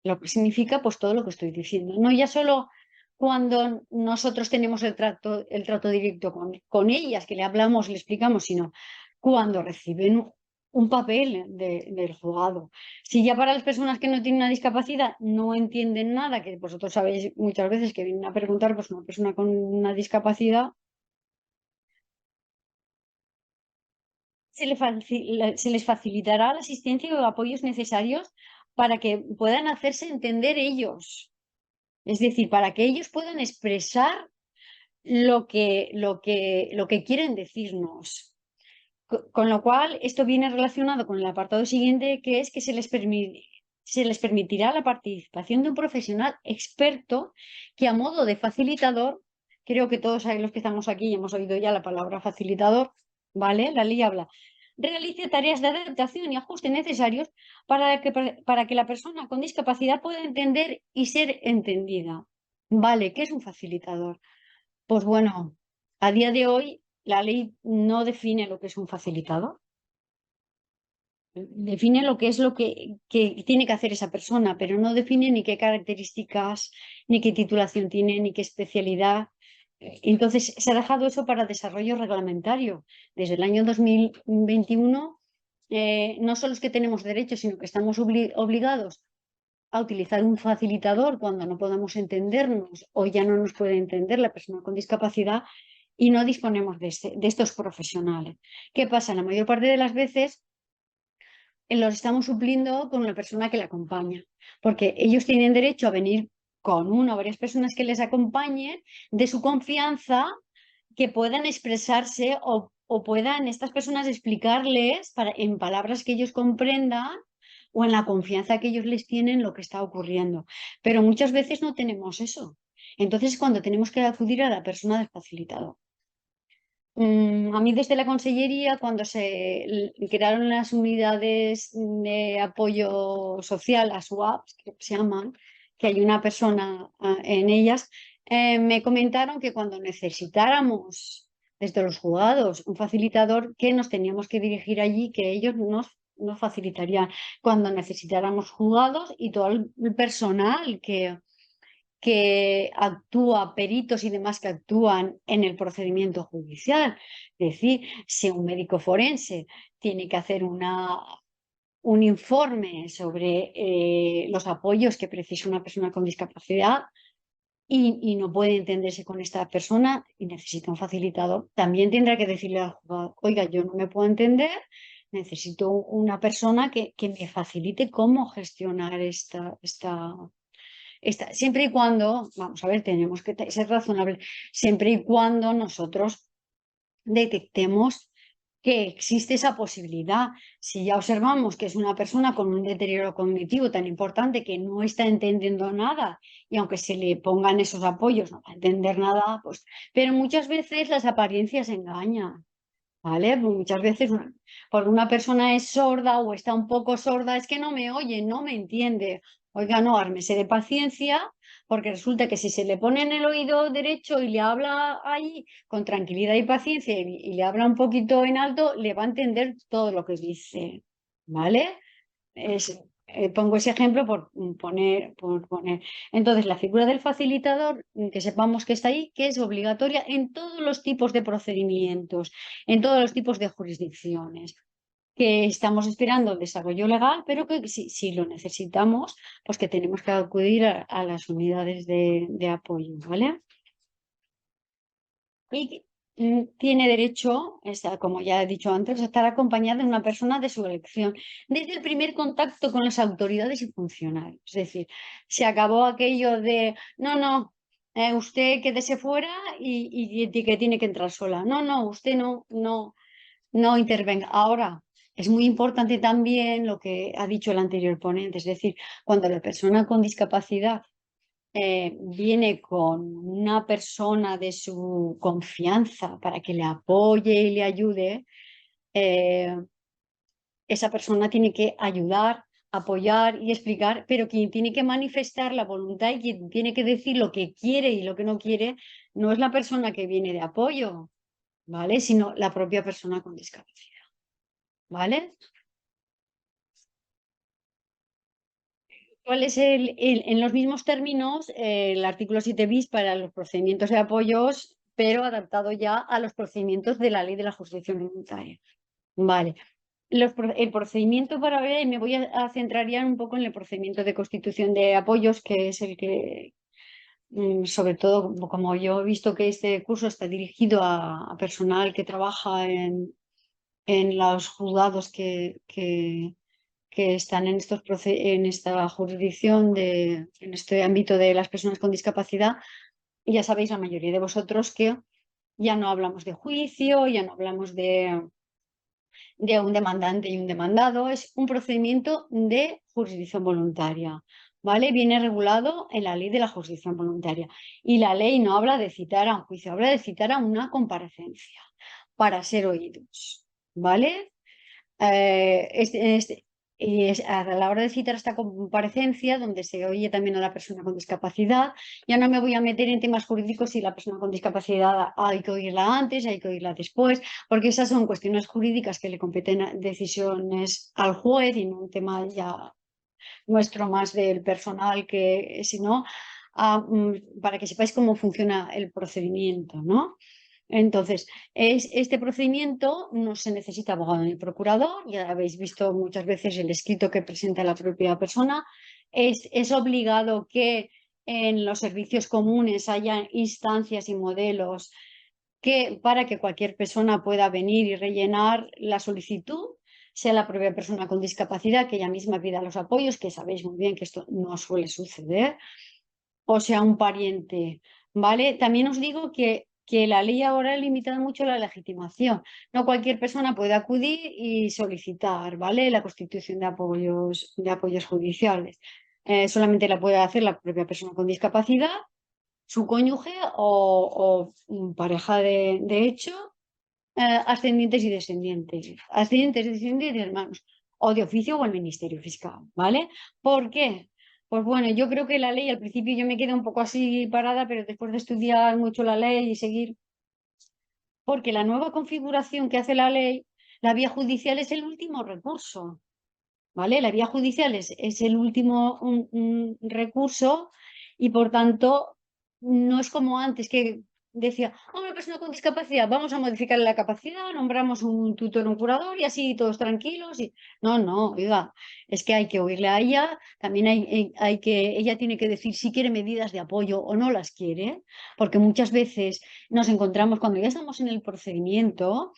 Speaker 2: Lo que significa pues todo lo que estoy diciendo. No ya solo cuando nosotros tenemos el trato directo con ellas, que le hablamos, le explicamos, sino cuando reciben un papel del juzgado. Si ya para las personas que no tienen una discapacidad no entienden nada, que vosotros sabéis muchas veces que vienen a preguntar, pues una persona con una discapacidad, se les facilitará la asistencia y los apoyos necesarios para que puedan hacerse entender ellos. Es decir, para que ellos puedan expresar lo que quieren decirnos. Con lo cual, esto viene relacionado con el apartado siguiente, que es que se les permitirá la participación de un profesional experto que, a modo de facilitador, creo que todos los que estamos aquí hemos oído ya la palabra facilitador, ¿vale? La ley habla, realice tareas de adaptación y ajuste necesarios para que la persona con discapacidad pueda entender y ser entendida. ¿Vale? ¿Qué es un facilitador? Pues bueno, a día de hoy la ley no define lo que es un facilitador. Define lo que es que tiene que hacer esa persona, pero no define ni qué características, ni qué titulación tiene, ni qué especialidad. Entonces, se ha dejado eso para desarrollo reglamentario. Desde el año 2021, no solo es que tenemos derechos, sino que estamos obligados a utilizar un facilitador cuando no podamos entendernos o ya no nos puede entender la persona con discapacidad y no disponemos de estos profesionales. ¿Qué pasa? La mayor parte de las veces los estamos supliendo con una persona que la acompaña, porque ellos tienen derecho a venir con una o varias personas que les acompañen de su confianza, que puedan expresarse o puedan estas personas explicarles en palabras que ellos comprendan o en la confianza que ellos les tienen lo que está ocurriendo. Pero muchas veces no tenemos eso. Entonces, cuando tenemos que acudir a la persona del facilitador. A mí desde la Consellería, cuando se crearon las unidades de apoyo social, las UAPs, que se llaman, que hay una persona en ellas, me comentaron que cuando necesitáramos desde los juzgados un facilitador, que nos teníamos que dirigir allí, que ellos nos facilitarían cuando necesitáramos juzgados y todo el personal que actúa, peritos y demás que actúan en el procedimiento judicial. Es decir, si un médico forense tiene que hacer un informe sobre los apoyos que precisa una persona con discapacidad y no puede entenderse con esta persona y necesita un facilitador, también tendrá que decirle al juzgado, oiga, yo no me puedo entender, necesito una persona que me facilite cómo gestionar siempre y cuando, vamos a ver, tenemos que ser razonables, siempre y cuando nosotros detectemos que existe esa posibilidad. Si ya observamos que es una persona con un deterioro cognitivo tan importante que no está entendiendo nada y aunque se le pongan esos apoyos no va a entender nada, pues, pero muchas veces las apariencias engañan. ¿Vale? Pues muchas veces porque una persona es sorda o está un poco sorda, es que no me oye, no me entiende. Oiga, no, ármese de paciencia, porque resulta que si se le pone en el oído derecho y le habla ahí con tranquilidad y paciencia y le habla un poquito en alto, le va a entender todo lo que dice. ¿Vale? Pongo ese ejemplo por poner. Entonces, la figura del facilitador, que sepamos que está ahí, que es obligatoria en todos los tipos de procedimientos, en todos los tipos de jurisdicciones, que estamos esperando el desarrollo legal, pero que si lo necesitamos, pues que tenemos que acudir a las unidades de apoyo, ¿vale? Y tiene derecho, como ya he dicho antes, a estar acompañada de una persona de su elección desde el primer contacto con las autoridades y funcionarios. Es decir, se acabó aquello de, no, no, usted quédese fuera y que tiene que entrar sola. No, no, usted no intervenga. Ahora, es muy importante también lo que ha dicho el anterior ponente, es decir, cuando la persona con discapacidad viene con una persona de su confianza para que le apoye y le ayude, eh, esa persona tiene que ayudar, apoyar y explicar, pero quien tiene que manifestar la voluntad y quien tiene que decir lo que quiere y lo que no quiere, no es la persona que viene de apoyo, ¿vale? Sino la propia persona con discapacidad, ¿vale? ¿Cuál es en los mismos términos, el artículo 7 bis para los procedimientos de apoyos, pero adaptado ya a los procedimientos de la ley de la jurisdicción voluntaria? Vale. El procedimiento para ver, me voy a centrar ya un poco en el procedimiento de constitución de apoyos, que es el que, sobre todo, como yo he visto que este curso está dirigido a personal que trabaja en los juzgados que están en esta jurisdicción, en este ámbito de las personas con discapacidad, y ya sabéis, la mayoría de vosotros, que ya no hablamos de juicio, ya no hablamos de un demandante y un demandado, es un procedimiento de jurisdicción voluntaria, ¿vale? Viene regulado en la ley de la jurisdicción voluntaria. Y la ley no habla de citar a un juicio, habla de citar a una comparecencia para ser oídos, ¿vale? Eh, este- este- y a la hora de citar esta comparecencia, donde se oye también a la persona con discapacidad, ya no me voy a meter en temas jurídicos si la persona con discapacidad hay que oírla antes, hay que oírla después, porque esas son cuestiones jurídicas que le competen decisiones al juez y no un tema ya nuestro más del personal, que si no, para que sepáis cómo funciona el procedimiento, ¿no? Entonces, este procedimiento no se necesita abogado ni procurador, ya habéis visto muchas veces el escrito que presenta la propia persona. Es obligado que en los servicios comunes haya instancias y modelos para que cualquier persona pueda venir y rellenar la solicitud, sea la propia persona con discapacidad que ella misma pida los apoyos, que sabéis muy bien que esto no suele suceder, o sea, un pariente, ¿vale? También os digo que la ley ahora ha limitado mucho la legitimación. No cualquier persona puede acudir y solicitar, ¿vale? La constitución de apoyos judiciales. Solamente la puede hacer la propia persona con discapacidad, su cónyuge o pareja de hecho, ascendientes y descendientes. Ascendientes, descendientes y hermanos. O de oficio o el Ministerio Fiscal, ¿vale? ¿Por qué? Pues bueno, yo creo que la ley, al principio yo me quedé un poco así parada, pero después de estudiar mucho la ley y seguir, porque la nueva configuración que hace la ley, la vía judicial es el último recurso, ¿vale? La vía judicial es el último recurso y por tanto no es como antes que decía, una persona con discapacidad, vamos a modificar la capacidad, nombramos un tutor, un curador y así todos tranquilos. No, no, oiga, es que hay que oírle a ella, también ella tiene que decir si quiere medidas de apoyo o no las quiere, porque muchas veces nos encontramos cuando ya estamos en el procedimiento,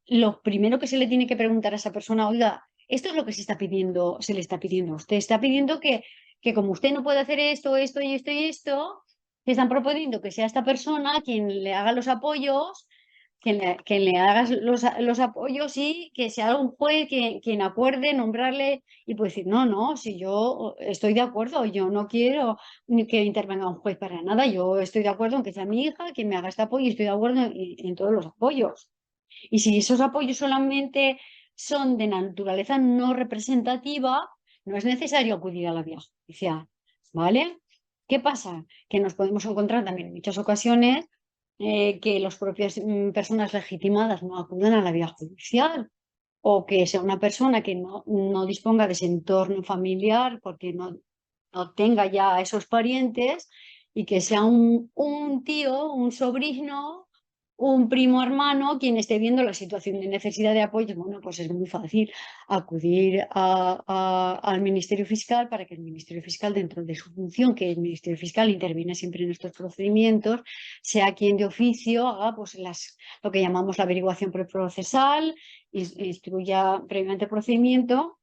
Speaker 2: lo primero que se le tiene que preguntar a esa persona, oiga, esto es lo que se está pidiendo, se le está pidiendo a usted. Está pidiendo que como usted no puede hacer esto, esto y esto y esto, que están proponiendo que sea esta persona quien le haga los apoyos, quien le haga los apoyos y que sea un juez quien acuerde nombrarle y puede decir, no, no, si yo estoy de acuerdo, yo no quiero ni que intervenga un juez para nada, yo estoy de acuerdo en que sea mi hija quien me haga este apoyo y estoy de acuerdo en todos los apoyos. Y si esos apoyos solamente son de naturaleza no representativa, no es necesario acudir a la vía judicial, ¿vale? ¿Qué pasa? Que nos podemos encontrar también en muchas ocasiones que las propias personas legitimadas no acudan a la vía judicial o que sea una persona que no disponga de ese entorno familiar porque no tenga ya esos parientes y que sea un tío, un sobrino, un primo hermano quien esté viendo la situación de necesidad de apoyo. Bueno, pues es muy fácil acudir al Ministerio Fiscal para que el Ministerio Fiscal, dentro de su función, que el Ministerio Fiscal interviene siempre en estos procedimientos, sea quien de oficio haga pues lo que llamamos la averiguación preprocesal, instruya previamente el procedimiento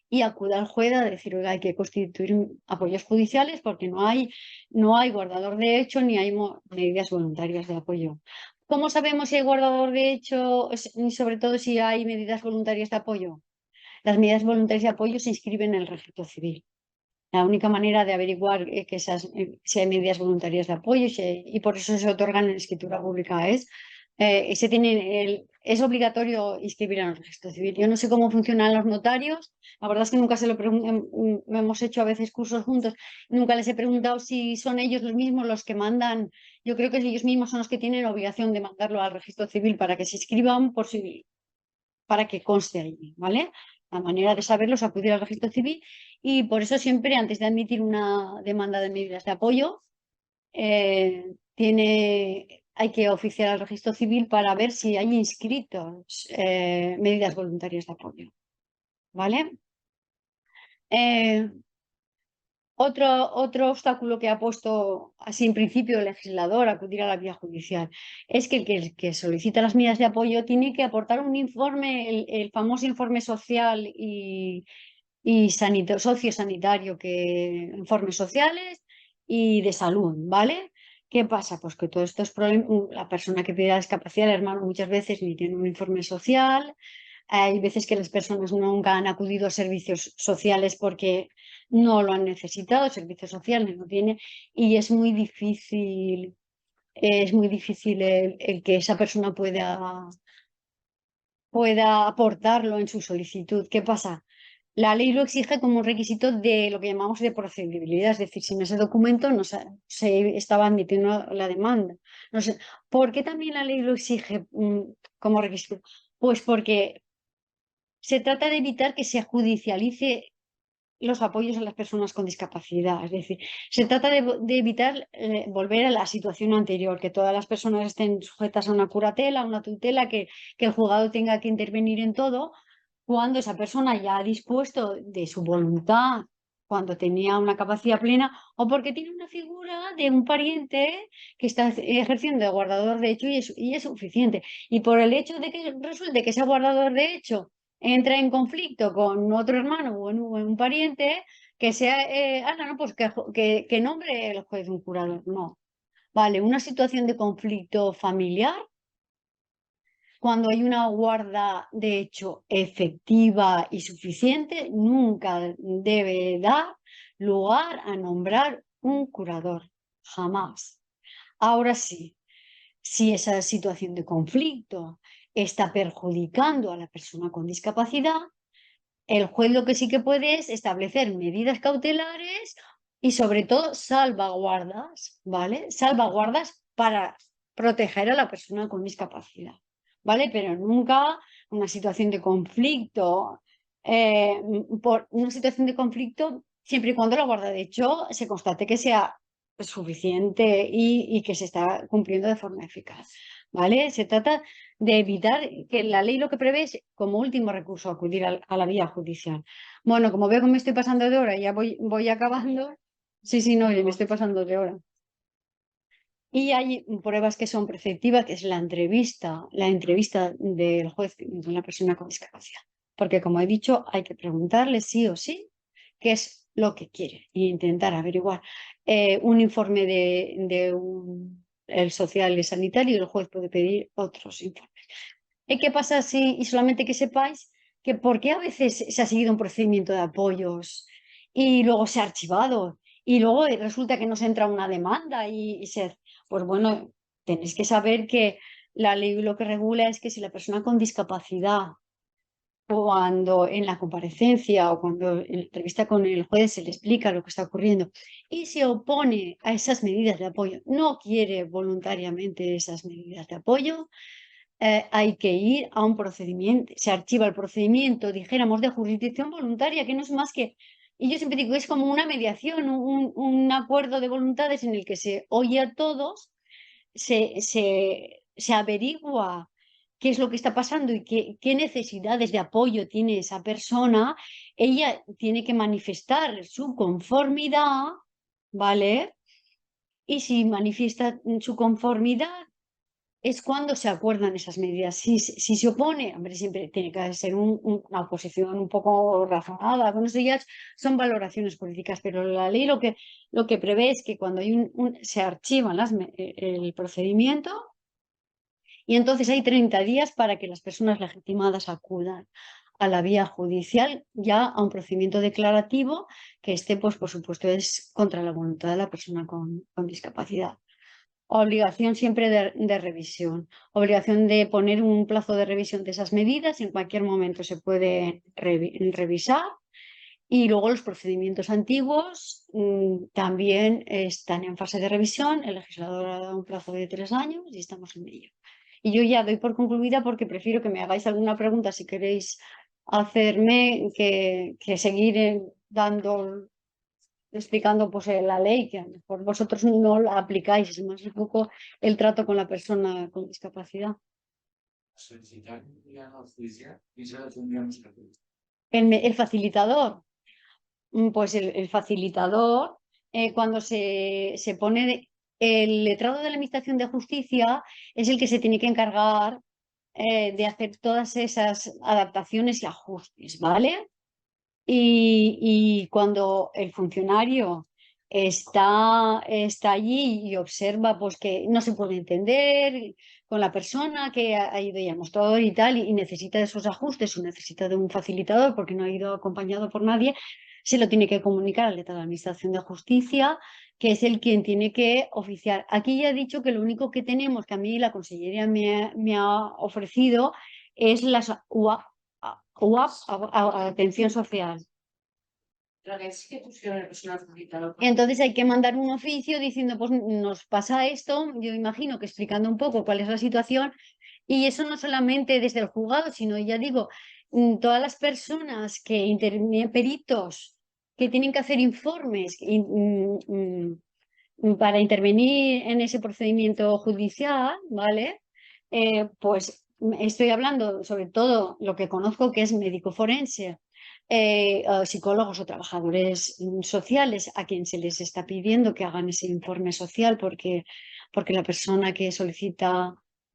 Speaker 2: y acuda al juez a decir, oiga, hay que constituir apoyos judiciales porque no hay guardador de hecho ni hay medidas voluntarias de apoyo. ¿Cómo sabemos si hay guardador de hecho y sobre todo si hay medidas voluntarias de apoyo? Las medidas voluntarias de apoyo se inscriben en el registro civil. La única manera de averiguar si hay medidas voluntarias de apoyo y por eso se otorgan en escritura pública es obligatorio inscribir en el registro civil. Yo no sé cómo funcionan los notarios, la verdad es que nunca se lo hemos hecho a veces cursos juntos, nunca les he preguntado si son ellos los mismos los que mandan, yo creo que ellos mismos son los que tienen obligación de mandarlo al registro civil para que se inscriban para que conste allí, ¿vale? La manera de saberlo es acudir al registro civil y por eso siempre antes de admitir una demanda de medidas de apoyo, hay que oficiar al registro civil para ver si hay inscritos medidas voluntarias de apoyo, ¿vale? Otro obstáculo que ha puesto así en principio el legislador a acudir a la vía judicial es que el que solicita las medidas de apoyo tiene que aportar un informe, el famoso informe social y sociosanitario, informes sociales y de salud, ¿vale? ¿Qué pasa? Pues que todos estos problemas, la persona que pide la discapacidad, el hermano, muchas veces ni tiene un informe social. Hay veces que las personas nunca han acudido a servicios sociales porque no lo han necesitado, servicios sociales no tiene, y es muy difícil el que esa persona pueda aportarlo en su solicitud. ¿Qué pasa? La ley lo exige como un requisito de lo que llamamos de procedibilidad, es decir, sin ese documento no se estaba admitiendo la demanda. No sé, ¿por qué también la ley lo exige como requisito? Pues porque se trata de evitar que se judicialice los apoyos a las personas con discapacidad. Es decir, se trata de evitar volver a la situación anterior, que todas las personas estén sujetas a una curatela, una tutela, que el juzgado tenga que intervenir en todo, cuando esa persona ya ha dispuesto de su voluntad, cuando tenía una capacidad plena, o porque tiene una figura de un pariente que está ejerciendo de guardador de hecho y es suficiente. Y por el hecho de que resulte que ese guardador de hecho entra en conflicto con otro hermano o en un pariente, que sea, no, pues que nombre el juez un curador. No. Vale, una situación de conflicto familiar, cuando hay una guarda de hecho efectiva y suficiente, nunca debe dar lugar a nombrar un curador. Jamás. Ahora sí, si esa situación de conflicto está perjudicando a la persona con discapacidad, el juez lo que sí que puede es establecer medidas cautelares y sobre todo salvaguardas, ¿vale? Salvaguardas para proteger a la persona con discapacidad, ¿vale? Pero nunca una situación de conflicto, por una situación de conflicto siempre y cuando la guarda de hecho se constate que sea suficiente y que se está cumpliendo de forma eficaz, ¿vale? Se trata de evitar que la ley lo que prevé es como último recurso acudir a la vía judicial. Bueno, como veo que me estoy pasando de hora, ya voy acabando. Sí, sí, no, ya me estoy pasando de hora. Y hay pruebas que son preceptivas, que es la entrevista del juez con la persona con discapacidad. Porque como he dicho, hay que preguntarle sí o sí qué es lo que quiere e intentar averiguar. Un informe el social y sanitario, y el juez puede pedir otros informes. ¿Y qué pasa si, y solamente que sepáis, que por qué a veces se ha seguido un procedimiento de apoyos y luego se ha archivado y luego resulta que nos entra una demanda pues bueno, tenéis que saber que la ley lo que regula es que si la persona con discapacidad, cuando en la comparecencia o cuando en la entrevista con el juez se le explica lo que está ocurriendo y se opone a esas medidas de apoyo, no quiere voluntariamente esas medidas de apoyo, hay que ir a un procedimiento, se archiva el procedimiento, dijéramos, de jurisdicción voluntaria, que no es más que, y yo siempre digo que es como una mediación, un acuerdo de voluntades en el que se oye a todos, se averigua qué es lo que está pasando y qué necesidades de apoyo tiene esa persona. Ella tiene que manifestar su conformidad, ¿vale? Y si manifiesta su conformidad, es cuando se acuerdan esas medidas. Si se opone, hombre, siempre tiene que ser una oposición un poco razonada. Bueno, eso ya son valoraciones políticas, pero la ley lo que prevé es que cuando hay se archivan el procedimiento y entonces hay 30 días para que las personas legitimadas acudan a la vía judicial ya a un procedimiento declarativo que esté, pues, por supuesto, es contra la voluntad de la persona con discapacidad. Obligación siempre de revisión, obligación de poner un plazo de revisión de esas medidas, en cualquier momento se puede revisar y luego los procedimientos antiguos también están en fase de revisión, el legislador ha dado un plazo de 3 años y estamos en ello. Y yo ya doy por concluida porque prefiero que me hagáis alguna pregunta si queréis hacerme que seguir dando explicando pues la ley, que a lo mejor vosotros no la aplicáis, es más un poco el trato con la persona con discapacidad.
Speaker 3: Solicitar un judicial y se lo tendríamos que hacer.
Speaker 2: El facilitador, pues el facilitador, cuando se pone el letrado de la Administración de Justicia, es el que se tiene que encargar de hacer todas esas adaptaciones y ajustes, ¿vale? Y cuando el funcionario está allí y observa pues, que no se puede entender con la persona que ha ido ya mostrador y tal, y necesita de esos ajustes o necesita de un facilitador porque no ha ido acompañado por nadie, se lo tiene que comunicar al letrado de la Administración de Justicia, que es el quien tiene que oficiar. Aquí ya he dicho que lo único que tenemos, que a mí la Consellería me ha ofrecido, es las UAP, atención social.
Speaker 3: La que sí que pusieron el personal facilitador.
Speaker 2: Entonces hay que mandar un oficio diciendo, pues nos pasa esto, yo imagino que explicando un poco cuál es la situación, y eso no solamente desde el juzgado, sino ya digo, todas las personas que intervienen, peritos, que tienen que hacer informes para intervenir en ese procedimiento judicial, ¿vale? Pues estoy hablando sobre todo lo que conozco que es médico forense, psicólogos o trabajadores sociales a quien se les está pidiendo que hagan ese informe social porque la persona que solicita,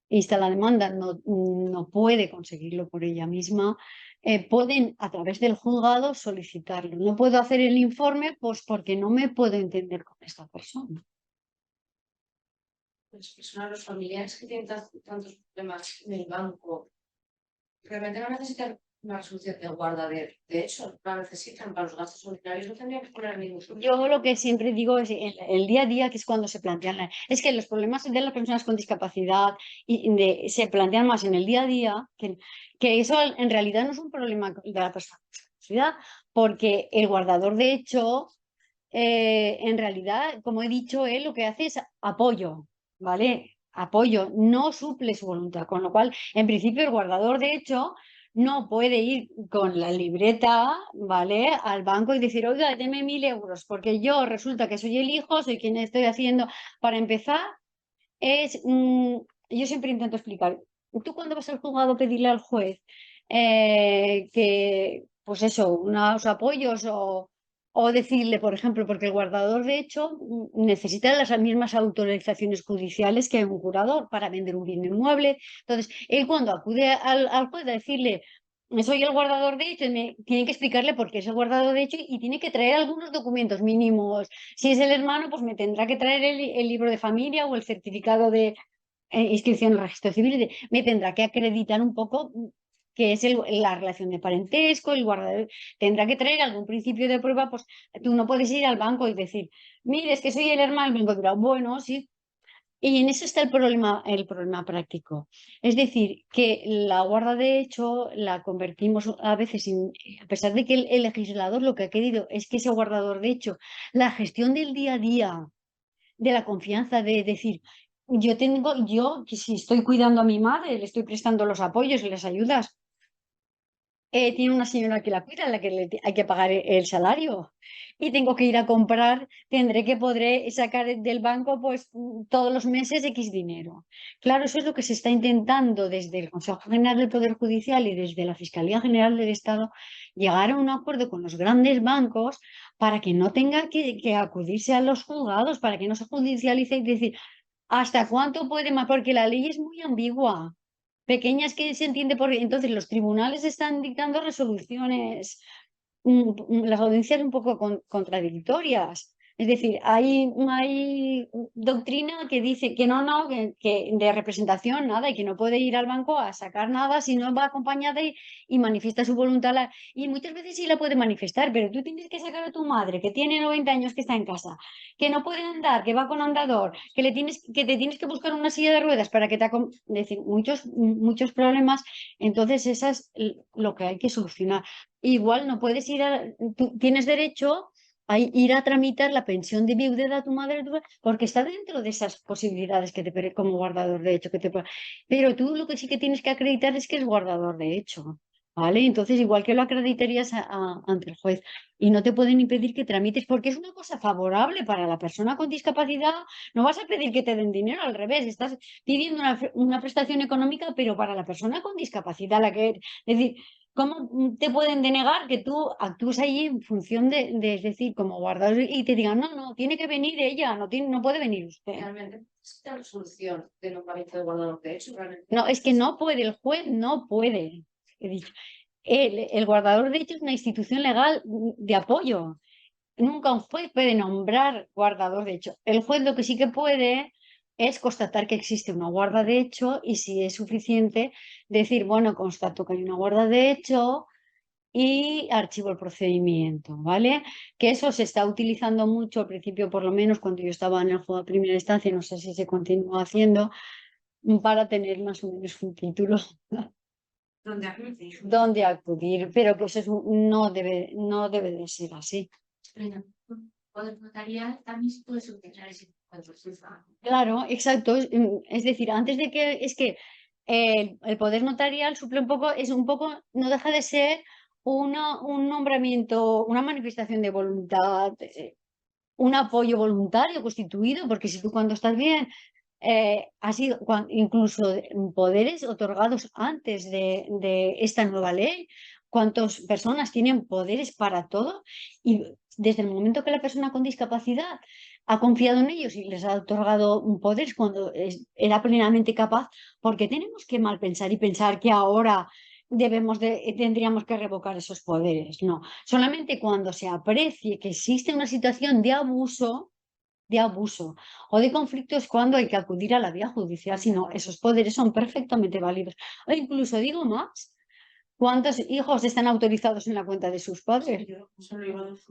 Speaker 2: insta la demanda, no puede conseguirlo por ella misma. Pueden a través del juzgado solicitarlo. No puedo hacer el informe pues porque no me puedo entender con esta persona.
Speaker 3: Las personas, los familiares que tienen tantos problemas en el banco, realmente no necesitan una resolución de guarda de hecho, la necesitan para los gastos ordinarios, no tendrían que poner ningún
Speaker 2: Yo lo que siempre digo es el día a día, que es cuando se plantean, es que los problemas de las personas con discapacidad se plantean más en el día a día, que eso en realidad no es un problema de la persona con discapacidad, porque el guardador de hecho, en realidad, como he dicho, él lo que hace es apoyo, ¿vale? Apoyo, no suple su voluntad, con lo cual, en principio, el guardador de hecho no puede ir con la libreta, ¿vale? Al banco y decir, oiga, deme 1.000 euros, porque yo resulta que soy el hijo, soy quien estoy haciendo. Para empezar, yo siempre intento explicar, tú cuando vas al juzgado a pedirle al juez que, pues eso, unos apoyos o decirle, por ejemplo, porque el guardador de hecho necesita las mismas autorizaciones judiciales que un curador para vender un bien inmueble. Entonces, él cuando acude al juez a decirle, soy el guardador de hecho, y me tiene que explicarle por qué es el guardador de hecho y tiene que traer algunos documentos mínimos. Si es el hermano, pues me tendrá que traer el libro de familia o el certificado de inscripción en el registro civil. Me tendrá que acreditar un poco que es la relación de parentesco, el guardador. Tendrá que traer algún principio de prueba. Pues tú no puedes ir al banco y decir, mire, es que soy el hermano. El banco dirá, bueno, sí. Y en eso está el problema práctico. Es decir, que la guarda de hecho la convertimos a veces, a pesar de que el legislador lo que ha querido es que ese guardador de hecho, la gestión del día a día, de la confianza, de decir, yo que si estoy cuidando a mi madre, le estoy prestando los apoyos y las ayudas, tiene una señora que la cuida, a la que hay que pagar el salario y tengo que ir a comprar, podré sacar del banco pues todos los meses X dinero. Claro, eso es lo que se está intentando desde el Consejo General del Poder Judicial y desde la Fiscalía General del Estado, llegar a un acuerdo con los grandes bancos para que no tenga que acudirse a los juzgados, para que no se judicialice y decir, ¿hasta cuánto puede más? Porque la ley es muy ambigua. Pequeñas que se entiende por... Entonces los tribunales están dictando resoluciones, las audiencias un poco contradictorias. Es decir, hay doctrina que dice que no, que de representación nada y que no puede ir al banco a sacar nada si no va acompañada y manifiesta su voluntad. Y muchas veces sí la puede manifestar, pero tú tienes que sacar a tu madre que tiene 90 años que está en casa, que no puede andar, que va con andador, que te tienes que buscar una silla de ruedas para que es decir, muchos problemas. Entonces, eso es lo que hay que solucionar. Igual no puedes tú tienes derecho a ir a tramitar la pensión de viudedad a tu madre, porque está dentro de esas posibilidades como guardador de hecho pero tú lo que sí que tienes que acreditar es que es guardador de hecho, ¿vale? Entonces, igual que lo acreditarías ante el juez y no te pueden impedir que tramites porque es una cosa favorable para la persona con discapacidad, no vas a pedir que te den dinero, al revés, estás pidiendo una prestación económica, pero para la persona con discapacidad, es decir, ¿cómo te pueden denegar que tú actúes ahí en función es decir, como guardador y te digan, no, tiene que venir ella, no puede venir usted?
Speaker 3: Realmente, esta resolución de nombramiento de guardador de hecho, realmente.
Speaker 2: No, es que no puede, el juez no puede. He dicho, el guardador de hecho es una institución legal de apoyo. Nunca un juez puede nombrar guardador de hecho. El juez lo que sí que puede es constatar que existe una guarda de hecho y si es suficiente decir, bueno, constato que hay una guarda de hecho y archivo el procedimiento, ¿vale? Que eso se está utilizando mucho al principio, por lo menos cuando yo estaba en el juego de primera instancia, no sé si se continúa haciendo, para tener más o menos un título donde acudir, pero que eso no debe de ser así.
Speaker 3: Poder notarial también se puede utilizar ese
Speaker 2: Claro, exacto. Es decir, antes de que es que el poder notarial suple es un poco, no deja de ser un nombramiento, una manifestación de voluntad, un apoyo voluntario constituido, porque si tú cuando estás bien, ha sido incluso poderes otorgados antes de esta nueva ley, cuántas personas tienen poderes para todo y desde el momento que la persona con discapacidad ha confiado en ellos y les ha otorgado poderes cuando era plenamente capaz, porque tenemos que mal pensar y pensar que ahora tendríamos que revocar esos poderes. No, solamente cuando se aprecie que existe una situación de abuso o de conflictos cuando hay que acudir a la vía judicial, si no, esos poderes son perfectamente válidos. O incluso digo más, ¿cuántos hijos están autorizados en la cuenta de sus padres?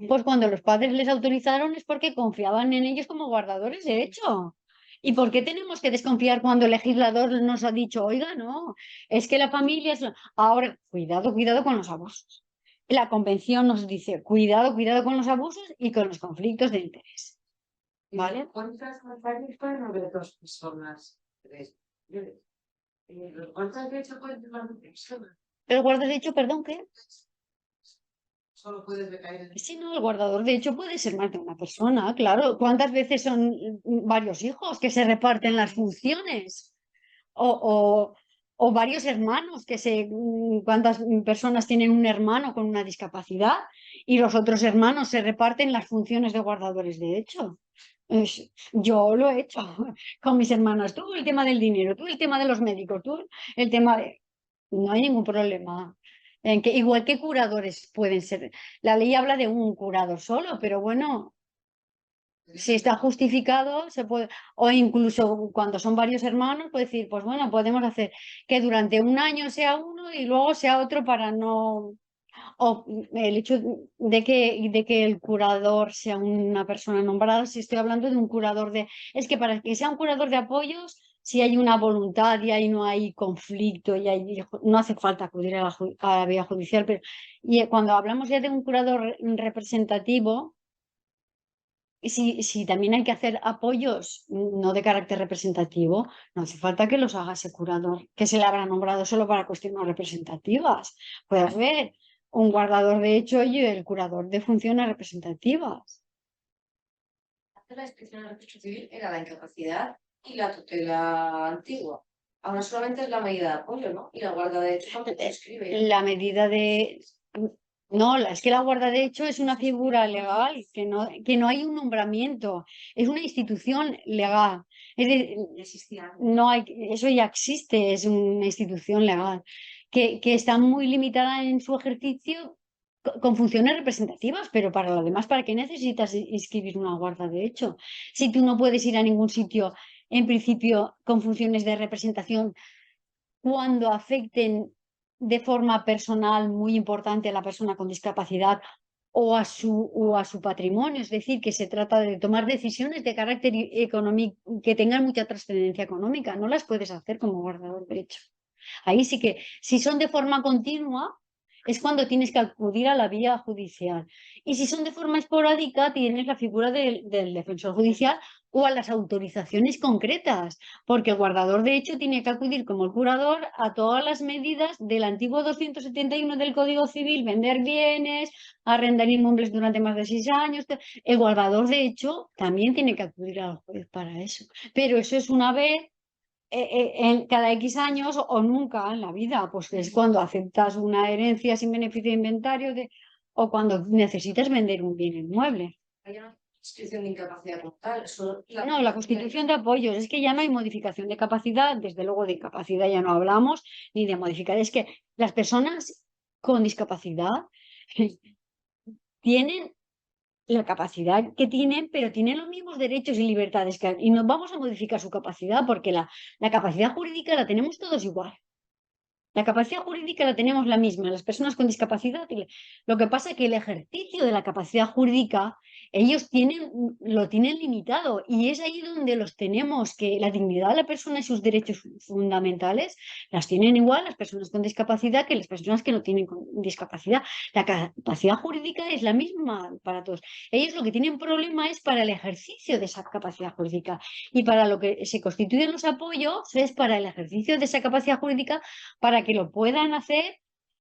Speaker 2: Pues cuando los padres les autorizaron es porque confiaban en ellos como guardadores de hecho. ¿Y por qué tenemos que desconfiar cuando el legislador nos ha dicho, oiga, no, es que la familia es... Ahora, cuidado con los abusos. La convención nos dice, cuidado con los abusos y con los conflictos de interés. ¿Vale?
Speaker 3: ¿Cuántas campañas pueden haber dos personas? ¿Cuántas veces pueden tener una persona?
Speaker 2: El guardador de hecho, perdón, ¿qué?
Speaker 3: Solo puedes recaer en...
Speaker 2: Sí, no, el guardador de hecho puede ser más de una persona, claro. ¿Cuántas veces son varios hijos que se reparten las funciones? O varios hermanos ¿cuántas personas tienen un hermano con una discapacidad? Y los otros hermanos se reparten las funciones de guardadores de hecho. Yo lo he hecho con mis hermanas. Tú el tema del dinero, tú el tema de los médicos, tú el tema de... No hay ningún problema. En que, igual que curadores pueden ser. La ley habla de un curador solo, pero bueno, si está justificado, se puede, o incluso cuando son varios hermanos, puede decir, pues bueno, podemos hacer que durante un año sea uno y luego sea otro para no. O el hecho de que el curador sea una persona nombrada, si estoy hablando de un curador de. Es que para que sea un curador de apoyos, si hay una voluntad y ahí no hay conflicto y no hace falta acudir a la vía judicial, pero cuando hablamos ya de un curador representativo, si también hay que hacer apoyos no de carácter representativo, no hace falta que los haga ese curador, que se le habrá nombrado solo para cuestiones representativas. Puede haber un guardador de hecho y el curador de funciones representativas.
Speaker 3: Antes la inscripción en el registro civil era la incapacidad y la tutela antigua. Ahora solamente es la medida de apoyo, ¿no? Y la guarda de hecho cuando se escribe.
Speaker 2: La medida de. No, es que la guarda de hecho es una figura legal, que no hay un nombramiento, es una institución legal.
Speaker 3: Existía.
Speaker 2: No hay, eso ya existe, es una institución legal que está muy limitada en su ejercicio con funciones representativas, pero para lo demás, ¿para qué necesitas inscribir una guarda de hecho? Si tú no puedes ir a ningún sitio, en principio, con funciones de representación, cuando afecten de forma personal muy importante a la persona con discapacidad o a su patrimonio, es decir, que se trata de tomar decisiones de carácter económico que tengan mucha trascendencia económica, no las puedes hacer como guardador de hecho. Ahí sí que, si son de forma continua, es cuando tienes que acudir a la vía judicial. Y si son de forma esporádica, tienes la figura del defensor judicial o a las autorizaciones concretas, porque el guardador de hecho tiene que acudir como el curador a todas las medidas del antiguo 271 del Código Civil, vender bienes, arrendar inmuebles durante más de 6 años. El guardador de hecho también tiene que acudir al juez para eso. Pero eso es una vez en cada X años o nunca en la vida, pues es cuando aceptas una herencia sin beneficio de inventario o cuando necesitas vender un bien inmueble.
Speaker 3: Hay una inscripción de incapacidad como tal.
Speaker 2: No, la constitución de apoyos, es que ya no hay modificación de capacidad, desde luego de incapacidad ya no hablamos, ni de modificar, es que las personas con discapacidad tienen la capacidad que tienen, pero tienen los mismos derechos y libertades y no vamos a modificar su capacidad porque la capacidad jurídica la tenemos todos igual. La capacidad jurídica la tenemos la misma, las personas con discapacidad. Lo que pasa es que el ejercicio de la capacidad jurídica, ellos lo tienen limitado y es ahí donde los tenemos, que la dignidad de la persona y sus derechos fundamentales las tienen igual las personas con discapacidad que las personas que no tienen discapacidad. La capacidad jurídica es la misma para todos. Ellos lo que tienen problema es para el ejercicio de esa capacidad jurídica y para lo que se constituyen los apoyos es para el ejercicio de esa capacidad jurídica para que lo puedan hacer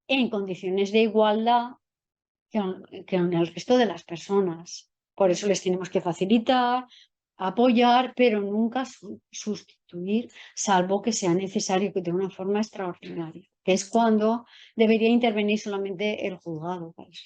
Speaker 2: en condiciones de igualdad que en el resto de las personas. Por eso les tenemos que facilitar, apoyar, pero nunca sustituir, salvo que sea necesario que de una forma extraordinaria, que es cuando debería intervenir solamente el juzgado para eso.